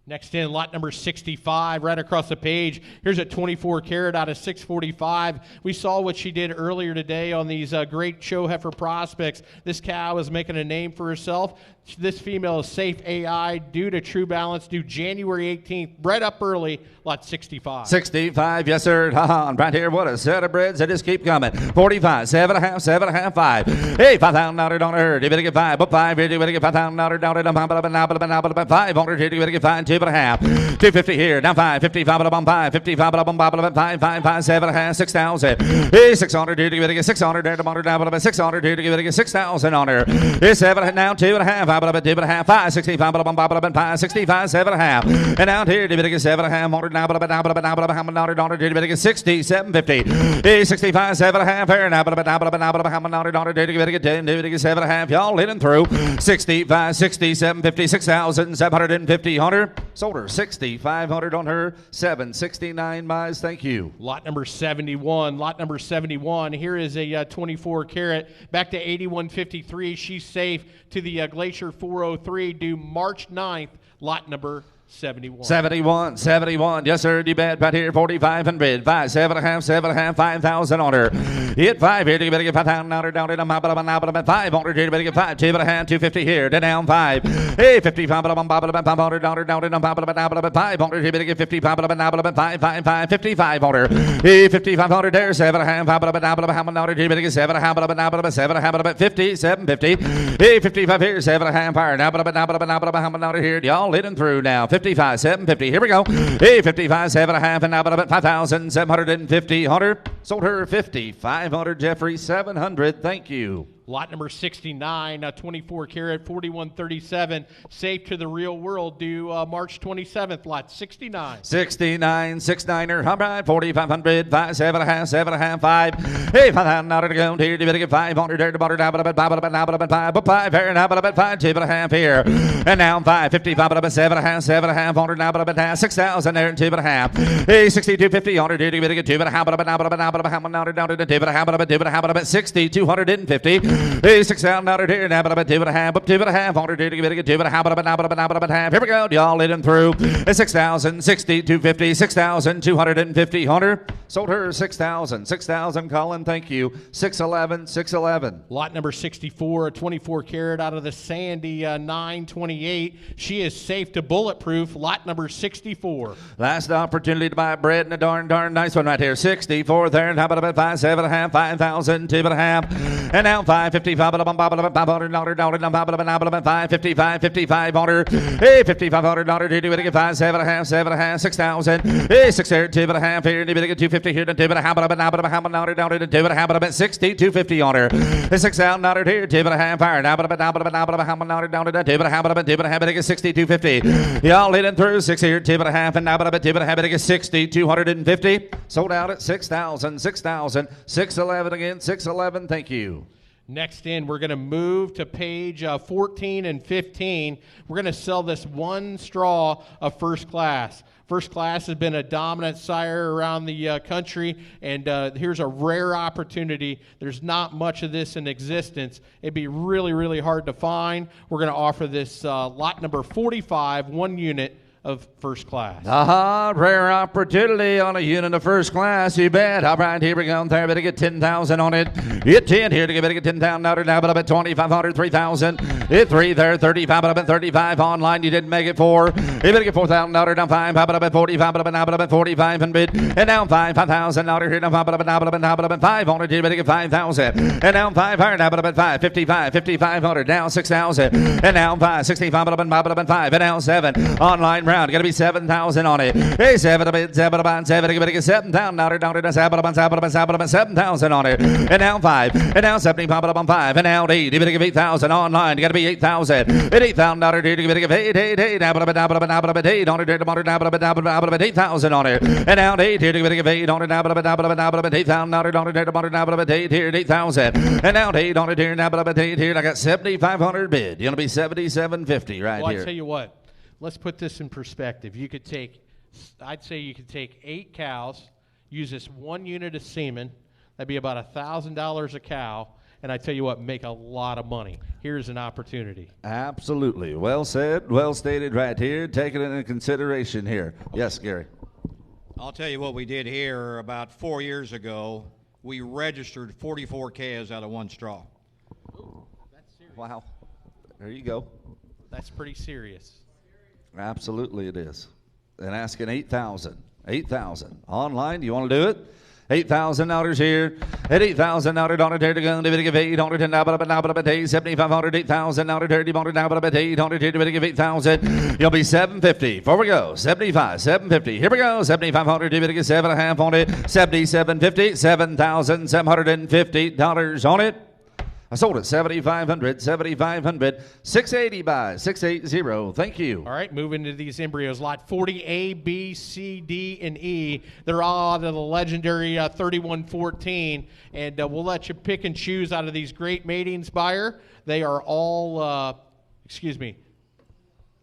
Next in, lot number 65, right across the page. Here's a 24 carat out of 645. We saw what she did earlier today on these great show heifer prospects. This cow is making a name for herself. This female is Safe AI, due to True Balance, due January 18th. Bred up early, lot 65. 65, yes, sir. Right here, what a set of breds. They just keep coming. 45, 7.5, 5. Hey, $5,000 on her. You better get 5. But 5 here, you better get $5,000 down to 500 here, you better get 5, 2.5. 250 here, now 5, 55, 5, 55, 5, 7.5, 6,000. Hey, 600 here, you better get 600 there, 600 here, you better get 6,000 on her. Hey, 7, now 2.5. 5, 65, 5, 65, 7.5. And out here, you better get 7.5 now, you better get 60, 750. Hey, 65, 7.5 here, now, you better get 10, you better get 7.5. Y'all hitting through. 65, 60, 750, 6,750 on her. Sold her 6,500 on her. 769 buys. Thank you. Lot number 71. Lot number 71. Here is a 24 carat back to 8153. She's safe to the Glacier 403, due March 9th. Lot number 71. 71. Yes, sir. You bet. Right here, 4,500. 5, 7.5, 7.5, 5,000 on her. Hit 5 here. You better get 5,000 on her. Down to 500 here. You better get 5. 2.5, 250 here. Down 5. Hey, 55. 500 down her. 500 here. Better get 55. 5, 55 on her. Hey, 5,500 there. 7.5. 500 here. Better get 7. 7.5. 50. 750. Hey, 55 here. 7.5 fire. Now here. Y'all leading through now. 55, 750. Here we go. Hey, 55, 7.5, and now about 5,750. 100. Sold her 50. 500, Jeffrey. 700. Thank you. Lot number 69, 24 karat, 4137. Safe to the real world due March 27th. Lot 69. 69, 6-9er. All right, 4,500. 5, 7.5, 7.5, 5. Hey, 5,000 out of the ground here. You better get 500 there to butter down about 5 here. Now about 5, 2.5 here. And now 5, 55, 7.5, 7.5 now about 6,000 there and 2.5. Hey, 62.50 on here. You better get 2.5, 60, 250. Hey, 6,000 out here now, but about 2.5, up 2.5 on her. You better get 2.5, Here we go. Y'all leading through. 6,000, 60, 250, 6,250 on her. Sold her 6,000. 6,000, Colin. Thank you. 611, 611. Lot number 64, a 24 karat out of the Sandy 928. She is safe to bulletproof. Lot number 64. Last opportunity to buy bread and a darn nice one right here. 64 there. And how about 5, 7.5, 5,000, 2.5. And now 5. 55, 555, 55 on her. Hey, 5,500 on her. You better get 5, 7.5, 7.5, 6,000. Hey, 6 there, 2.5 here. You better get 250 here. 2.5, 60, 250 on her. 6,000 on her here. 2.5 fire. Now, 2.5, 60, 250. Y'all leading through 6 here, 2.5, and now 2.5, 60, 250. Sold out at 6,000, 6,000, 611 again, 611. Thank you. Next in, we're going to move to page 14 and 15. We're going to sell this one straw of First Class. First Class has been a dominant sire around the country, and here's a rare opportunity. There's not much of this in existence. It'd be really, really hard to find. We're going to offer this lot number 45, 1 unit of First Class. Rare opportunity on a unit of First Class. You bet. All right, here we go. There, better get 10,000 on it. Get 10 here to better get 10,000 out now, but about 2,500, 3,000. Hit 3 there, 35, about 35 online. You didn't make it 4. You better get 4,000 out now, 5, about 45, about 4500. And now 5,000 out here now, about 5 on it. You better get 5,000. And now 5 higher now, about 5, 55, 5,500. Now 6,000. And now 5, 65, about 5. And now 7 online. Got to be 7,000 on it. Hey, 7, you better get 7,000 out here, 7,000 on it. And now 5, and now 75, and now 8, you better give 8,000 online. You got to be 8,000. And 8,000 out here, you better give 8 on it, 8,000 on it. And now 8 here, you better give 8 on it, 8,000 out here, 8,000. And now 8 on it here, here. I got 7,500 bid. You're going to be 7,750 right well, here. I tell you what. Let's put this in perspective. I'd say you could take 8 cows, use this 1 unit of semen. That'd be about $1,000 a cow. And I tell you what, make a lot of money. Here's an opportunity. Absolutely. Well said, well stated right here. Take it into consideration here. Okay. Yes, Gary. I'll tell you what we did here about 4 years ago. We registered 44 calves out of 1 straw. Ooh, that's serious. Wow. There you go. That's pretty serious. Absolutely it is. And asking 8,000. 8,000. Online, you want to do it? 8,000 dollars here. At 8,000 dollars on it here to go. They give 800 and now but 7,500. 8,000 dollars here. You want it now but 800 here to give 8,000. You'll be 750. Before we go, 75, 750. Here we go. 7,500. You get 7.5 on it. 7,750. $7,750 on it. I sold it 7,500, 7,500, 680 by 680. Thank you. All right, moving to these embryos. Lot 40, A, B, C, D, and E. They're all out of the legendary 3114, and we'll let you pick and choose out of these great matings, buyer. They are all,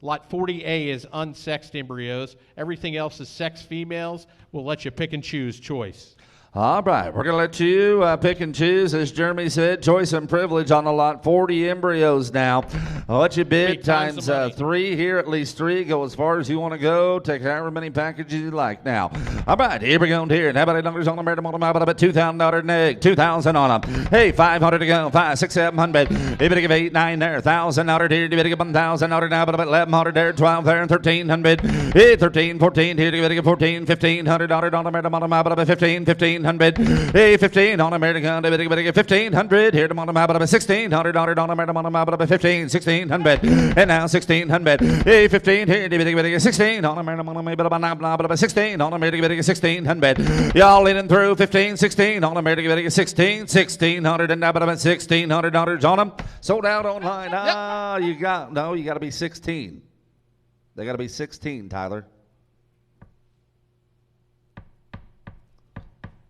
Lot 40A is unsexed embryos. Everything else is sex females. We'll let you pick and choose choice. All right, we're going to let you pick and choose. As Jeremy said, choice and privilege on the lot. 40 embryos now. What you bid times 3 here, at least 3. Go as far as you want to go. Take however many packages you like now. All right, here we go here. How about numbers on the merit on about $2,000 an egg, 2,000 on them. Hey, 500 to go. 5, 6, 700. You better give 8, 9 there. $1,000 here. You better give $1,000 now. But about 1,100 there. 12 there. And 1,300. Hey, 13, 14 here. You better give 14, $1,500 on the merit on about 15, 1,500. Hey, 15 on American, $1,500 here to Montemap, $1,600 on American, 15, 1,600, and now 1,600. Hey, 15 here to 16 on American, 16 on American, 1,600. Y'all in and through 15, 16 on American, 16, 1,600, and now about $1,600 on them. Sold out online. You got to be 16. They got to be 16, Tyler.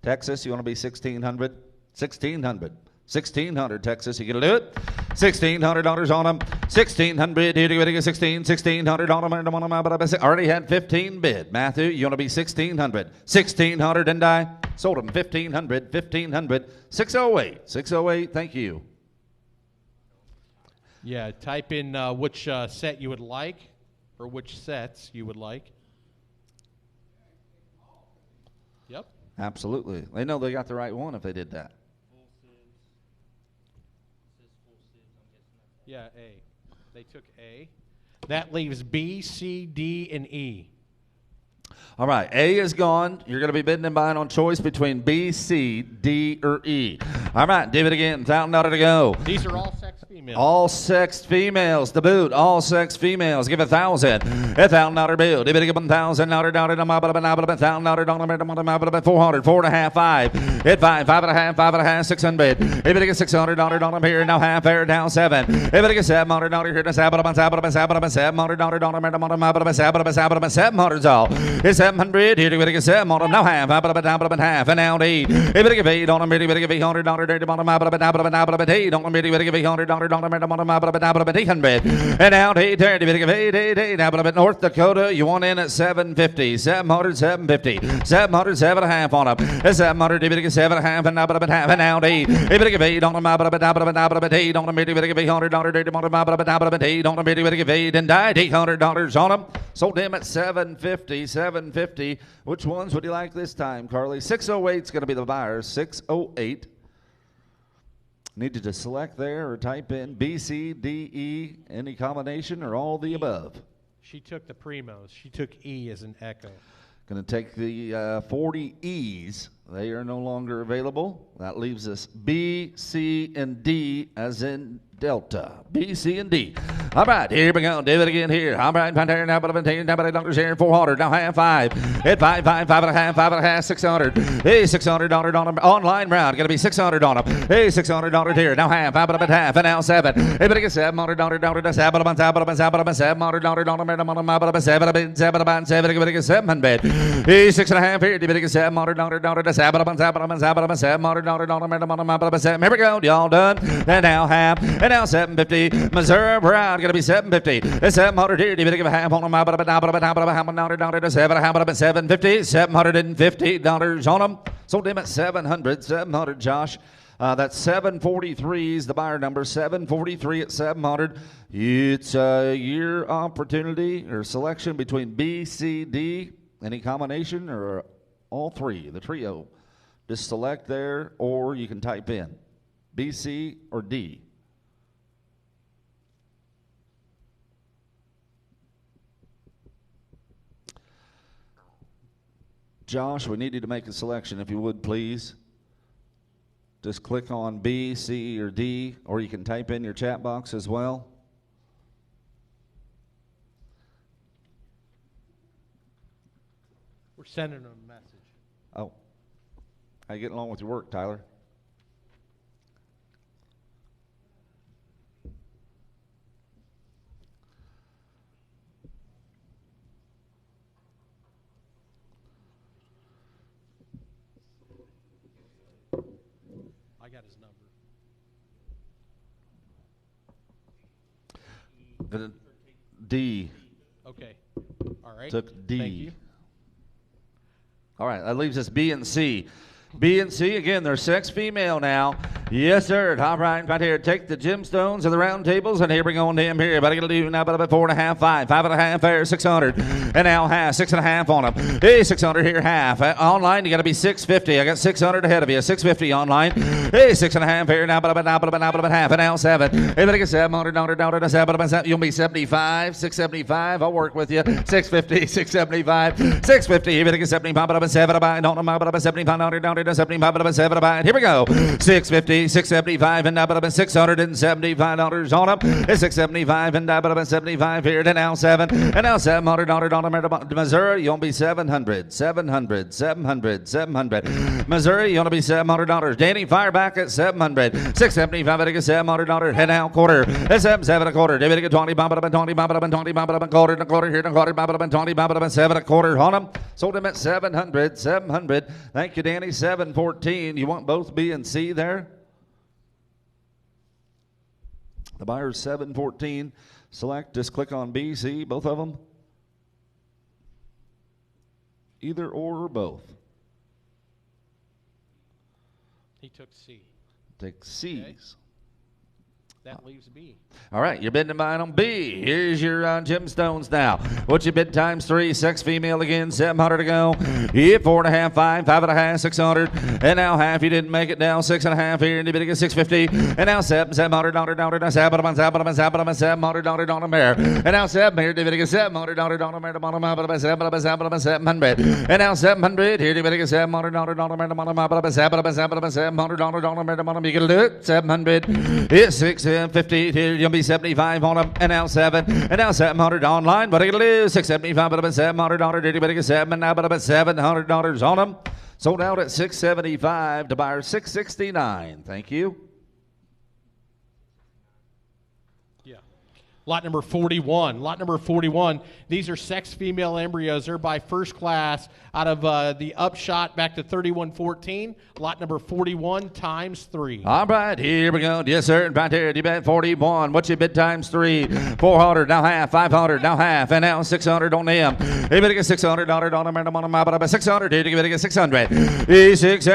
Texas, you want to be 1,600? 1,600. 1,600, Texas, you going to do it? $1,600 on them. 1,600, here to go to 16, 1,600 on them. Already had 15 bid. Matthew, you want to be 1,600. 1,600 and die. Sold them 1,500, 1,500. 608, 608, thank you. Yeah, type in which set you would like, or which sets you would like. Yep. Absolutely. They know they got the right one if they did that. Yeah, A. They took A. That leaves B, C, D, and E. All right, A is gone. You're going to be bidding and buying on choice between B, C, D, or E. All right, do it again. $1,000 to go. These are all sex females. All sex females to boot. All sex females. Give $1,000. $1,000 bill. Do it again. $1,000. $1,000. 400. 4.5. 5. Hit 5. 5.5. 5.5. 600. If it gets $600 on them here. Now half there. Down 7. If it gets $700 here. $700's all. It's 700. Here to get 7 on them. Now half. Half. And now 8. If it gets 8 on them. If it gets $800 there. 8 on them. If it gets $800 on them. 800. And now 8 there. If it gets 8. Now but North Dakota, you want in at 750. 700. 750. 700. 7.5 on them. 700. If it gets 7.5 and now but half. And now 8. If it gets 8 on them. 8 on them. If it gets $800 there. 8 on them. If it gets 8 and died. $800 on them. Sold them at 750. 750. Which ones would you like this time, Carly? 608 is going to be the buyer. 608. Need you to select there or type in B, C, D, E, any combination or all the above. She took the primos. She took E as an echo. Going to take the 40 E's. They are no longer available. That leaves us B, C, and D as in Delta. B, C, and D. All right, here we go. Do it again here. All right, now $8 here. 400. Now half 5. Hit 5, 5, 5.5, 5.5, 600. Hey, $600 on them. Online round. Going to be $600 on them. Hey, $600 here. Now half, 5.5, and now 7. Hey, but get $700 down to 700 on them. 700. Hey, 6.5 here. You better get $700 down to 700. Here we go. Y'all done? And now half. And now 750. Missouri Brown going to be 750. It's 700 here. You better give a half on them. $750. $750 on them. Sold them at 700. 700, Josh. That's 743 is the buyer number. 743 at 700. It's your opportunity or selection between B, C, D, any combination or all three, the trio. Just select there, or you can type in B, C, or D. Josh, we need you to make a selection, if you would, please. Just click on B, C, or D, or you can type in your chat box as well. We're sending them a message. Oh. How you getting along with your work, Tyler? I got his number. D. Okay. All right. Took D. Thank you. All right, that leaves us B and C. B and C, again, they're sex female now. Yes, sir. All right, right here. Take the gemstones and the round tables, and here we go on them here. But I gotta do now about 4.5, 5, 5.5 there, 600. And now half, 6.5 on them. Hey, 600 here, half. Online, you gotta be 650. I got 600 ahead of you. 650 online. Hey, 6.5 here, now about half. And now 7. Everybody get 700, down, 7. You'll be 75, 675. I'll work with you. 650, 675, 650. Everybody get 75, about 7. About 75, down. 75, 7. Here we go. 650, 675, and about $675 on up. It's 675 and about 75 here. And now 7. And now $700 on Missouri. You'll be 700, 700, 700, 700. Missouri, you'll be $700. Danny, fire back at 700. 675, I get $700. Head out quarter. It's 7 a quarter. David, get 20, 20, quarter here, quarter, 20, 7 a quarter on them. Sold him at 700, 700. Thank you, Danny. 714. You want both B and C there? The buyer's 714. Select, just click on B, C, both of them. Either or both. He took C. Take C's. Okay. That leaves B. All right, you're bidding mine on B. Here's your gemstones now. What's your bid times 3? Sex female again, 700 to go. Yeah, 4.5, 5, 5.5, 600. And now half, you didn't make it down. 6.5 here, and you bid again 650. And now $700, $700 there. And now 7 here, you bid again $700, 700. And now 700 here, you bid again $700. You can do it. 700. It's 650 here, you'll be 75 on them, and now 7, and now 700 online. What are you gonna do? 675, but about $700. Did you better get 7? Now, but about $700 on them. Sold out at 675 to buyer 669. Thank you. Yeah. Lot number 41. Lot number 41. These are sex female embryos. They're by first class out of the upshot back to 3114. Lot number 41 times 3. All right, here we go. Yes, sir. Right there, you bet 41. What's your bid times 3? 400, now half, 500, now half, and now 600 on them. You better get $600 on them, about 600. Here, you better get 600. $600, about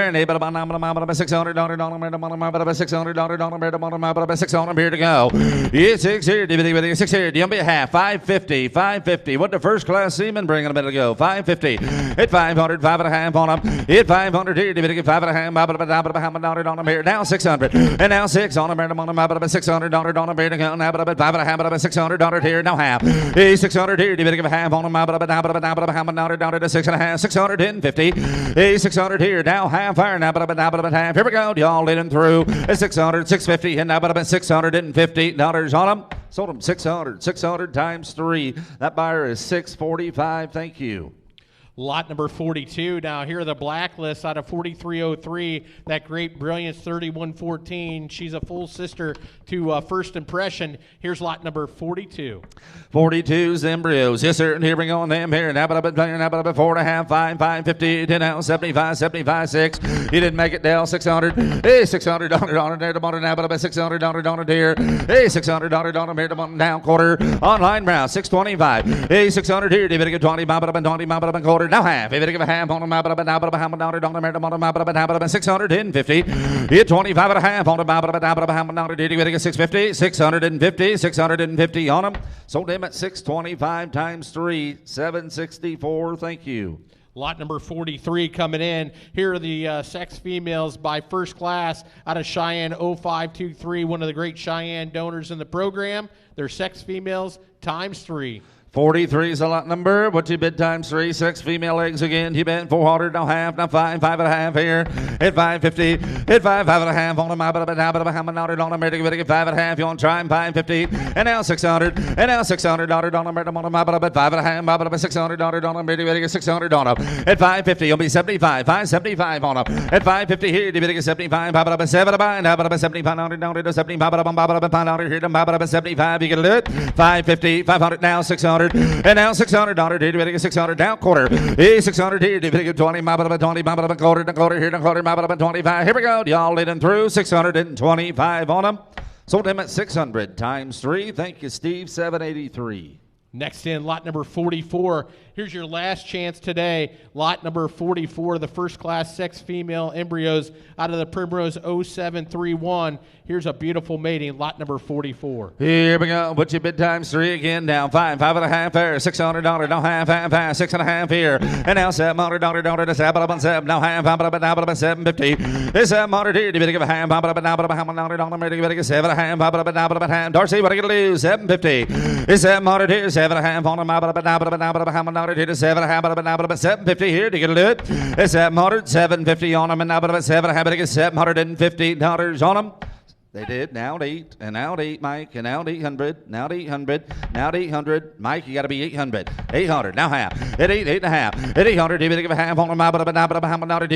$600 here to go. Yeah, 600, you better get 600. You'll be a half, 550, 550. What the first class seaman bring in a minute ago? 550. Hit 500, 5.5 on them. Hit 500 here, you better get 5.5. $5 on them here. Now 600. And now 6 on them. About $600 on them here to go. Now about 5.5. About $600 here. Now half. Hey, 600 here. You better give a half on them. About $6.5. 650. Hey, 600 here. Now half iron. Now about half. Here we go. Y'all let him through. It's 600, 650, and now about $650 on them. Sold them 600 times 3. That buyer is 645. Thank you. Lot number 42. Now, here are the blacklists out of 4303. That great brilliance 3114. She's a full sister to First Impression. Here's lot number 42. 42's embryos. Yes, sir. And here we go on them here. Now, about 4.5, 5, 550, 10 out, 75, 75, 6. He didn't make it down. 600. Hey, $600 on it there. Now, about $600 on it here. Hey, $600 on it here. Down quarter. Online round. 625. Hey, 600 here. David, get 20. 20, quarter. Now half. If you give a half on them, about $650. Hit 25 and a half on them, about did you get 650? 650 on them. Sold him at 625 times 3, 764. Thank you. Lot number 43 coming in. Here are the sex females by first class out of Cheyenne 0523, one of the great Cheyenne donors in the program. They're sex females times 3. 43 is a lot number. What's your bid times 3? 6 female eggs again. You bet 400, now half, now 5, 5.5 here. Hit 550, hit 5, 5.5 on them. About $5.5 on them. Ready to get 5.5. You want to try them 550. And now 600, and now $600 on them. About 5.5, about $600 on them. Ready to get 600 on them. At 550, you'll be 75, 575 on them. At 550 here, you better get 75. About 7 about 75 on it, down to 75. About here, about 75. You can do it. 550, 500, now 600. And now $600. Did you get 600 down quarter? Hey, 600 here. Did you get 20? About 20. About quarter here. Quarter. About 25. Here we go. Y'all leading through. 625 on them. Sold him at 600 times 3. Thank you, Steve. 783. Next in, lot number 44. Here's your last chance today. Lot number 44, the first-class sex female embryos out of the Primrose 0731. Here's a beautiful mating, lot number 44. Here we go. Put your bid times 3 again. Down 5, 5.5 there. $600. No half, 6.5 here. And now $700. To $7, no half, $750. It's $700 here. You better give a half, $7.5. Darcy, what are you gonna lose? $750. It's $700 here. 7.5 on them. $700 here to $7.5. Here. Do you get it? It's $700. $750 on them. And $7.5. Get $750 on them. They did. Now to 8, and now to 8, Mike, and now to 800, now to 800, now to 800. Mike, you got to be 800. 800, now half. At 8, 8.5. At 800, do you give a half on them? Do you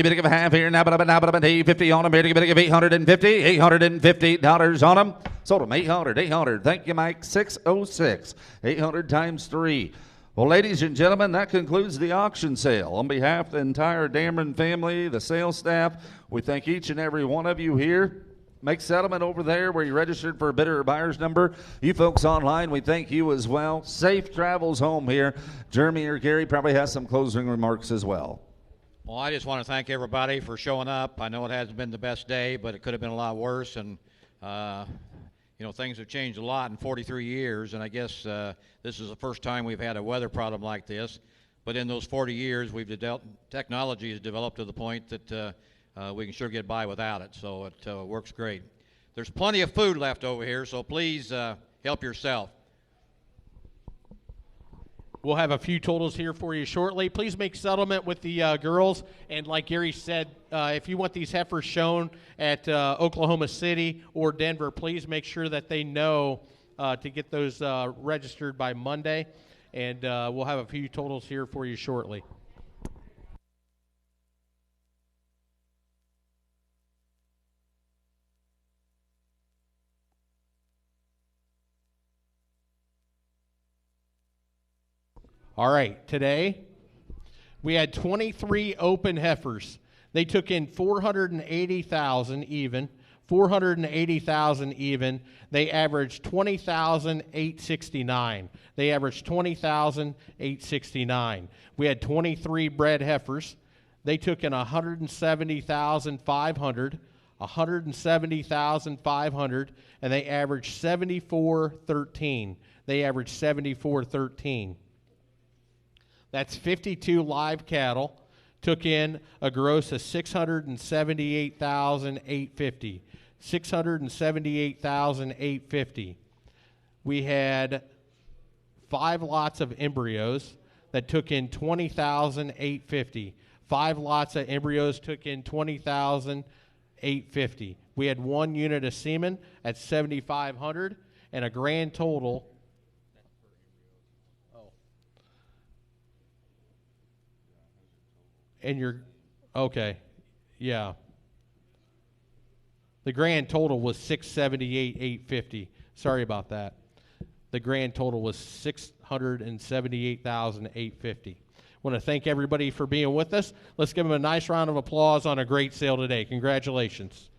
give a half here? Now, 850 on them. Do you give $850? $850 on them. Sold them 800, 800. Thank you, Mike. 606. 800 times 3. Well, ladies and gentlemen, that concludes the auction sale. On behalf of the entire Dameron family, the sales staff, we thank each and every one of you here. Make settlement over there where you registered for a bidder or buyer's number. You folks online, we thank you as well. Safe travels home here. Jeremy or Gary probably has some closing remarks as well. Well, I just want to thank everybody for showing up. I know it hasn't been the best day, but it could have been a lot worse. And, things have changed a lot in 43 years. And I guess this is the first time we've had a weather problem like this. But in those 40 years, technology has developed to the point that we can sure get by without it, so it works great. There's plenty of food left over here, so please help yourself. We'll have a few totals here for you shortly. Please make settlement with the girls. And like Gary said, if you want these heifers shown at Oklahoma City or Denver, please make sure that they know to get those registered by Monday. And we'll have a few totals here for you shortly. All right, today we had 23 open heifers. They took in 480,000 even. 480,000 even. They averaged 20,869. They averaged 20,869. We had 23 bred heifers. They took in 170,500. 170,500, and they averaged 74.13. They averaged 74.13. That's 52 live cattle, took in a gross of 678,850. 678,850. We had 5 lots of embryos that took in 20,850. 5 lots of embryos took in 20,850. We had 1 unit of semen at 7,500 and a grand total. And you're okay, yeah. The grand total was 678,850. Sorry about that. The grand total was 678,850. Want to thank everybody for being with us. Let's give them a nice round of applause on a great sale today. Congratulations.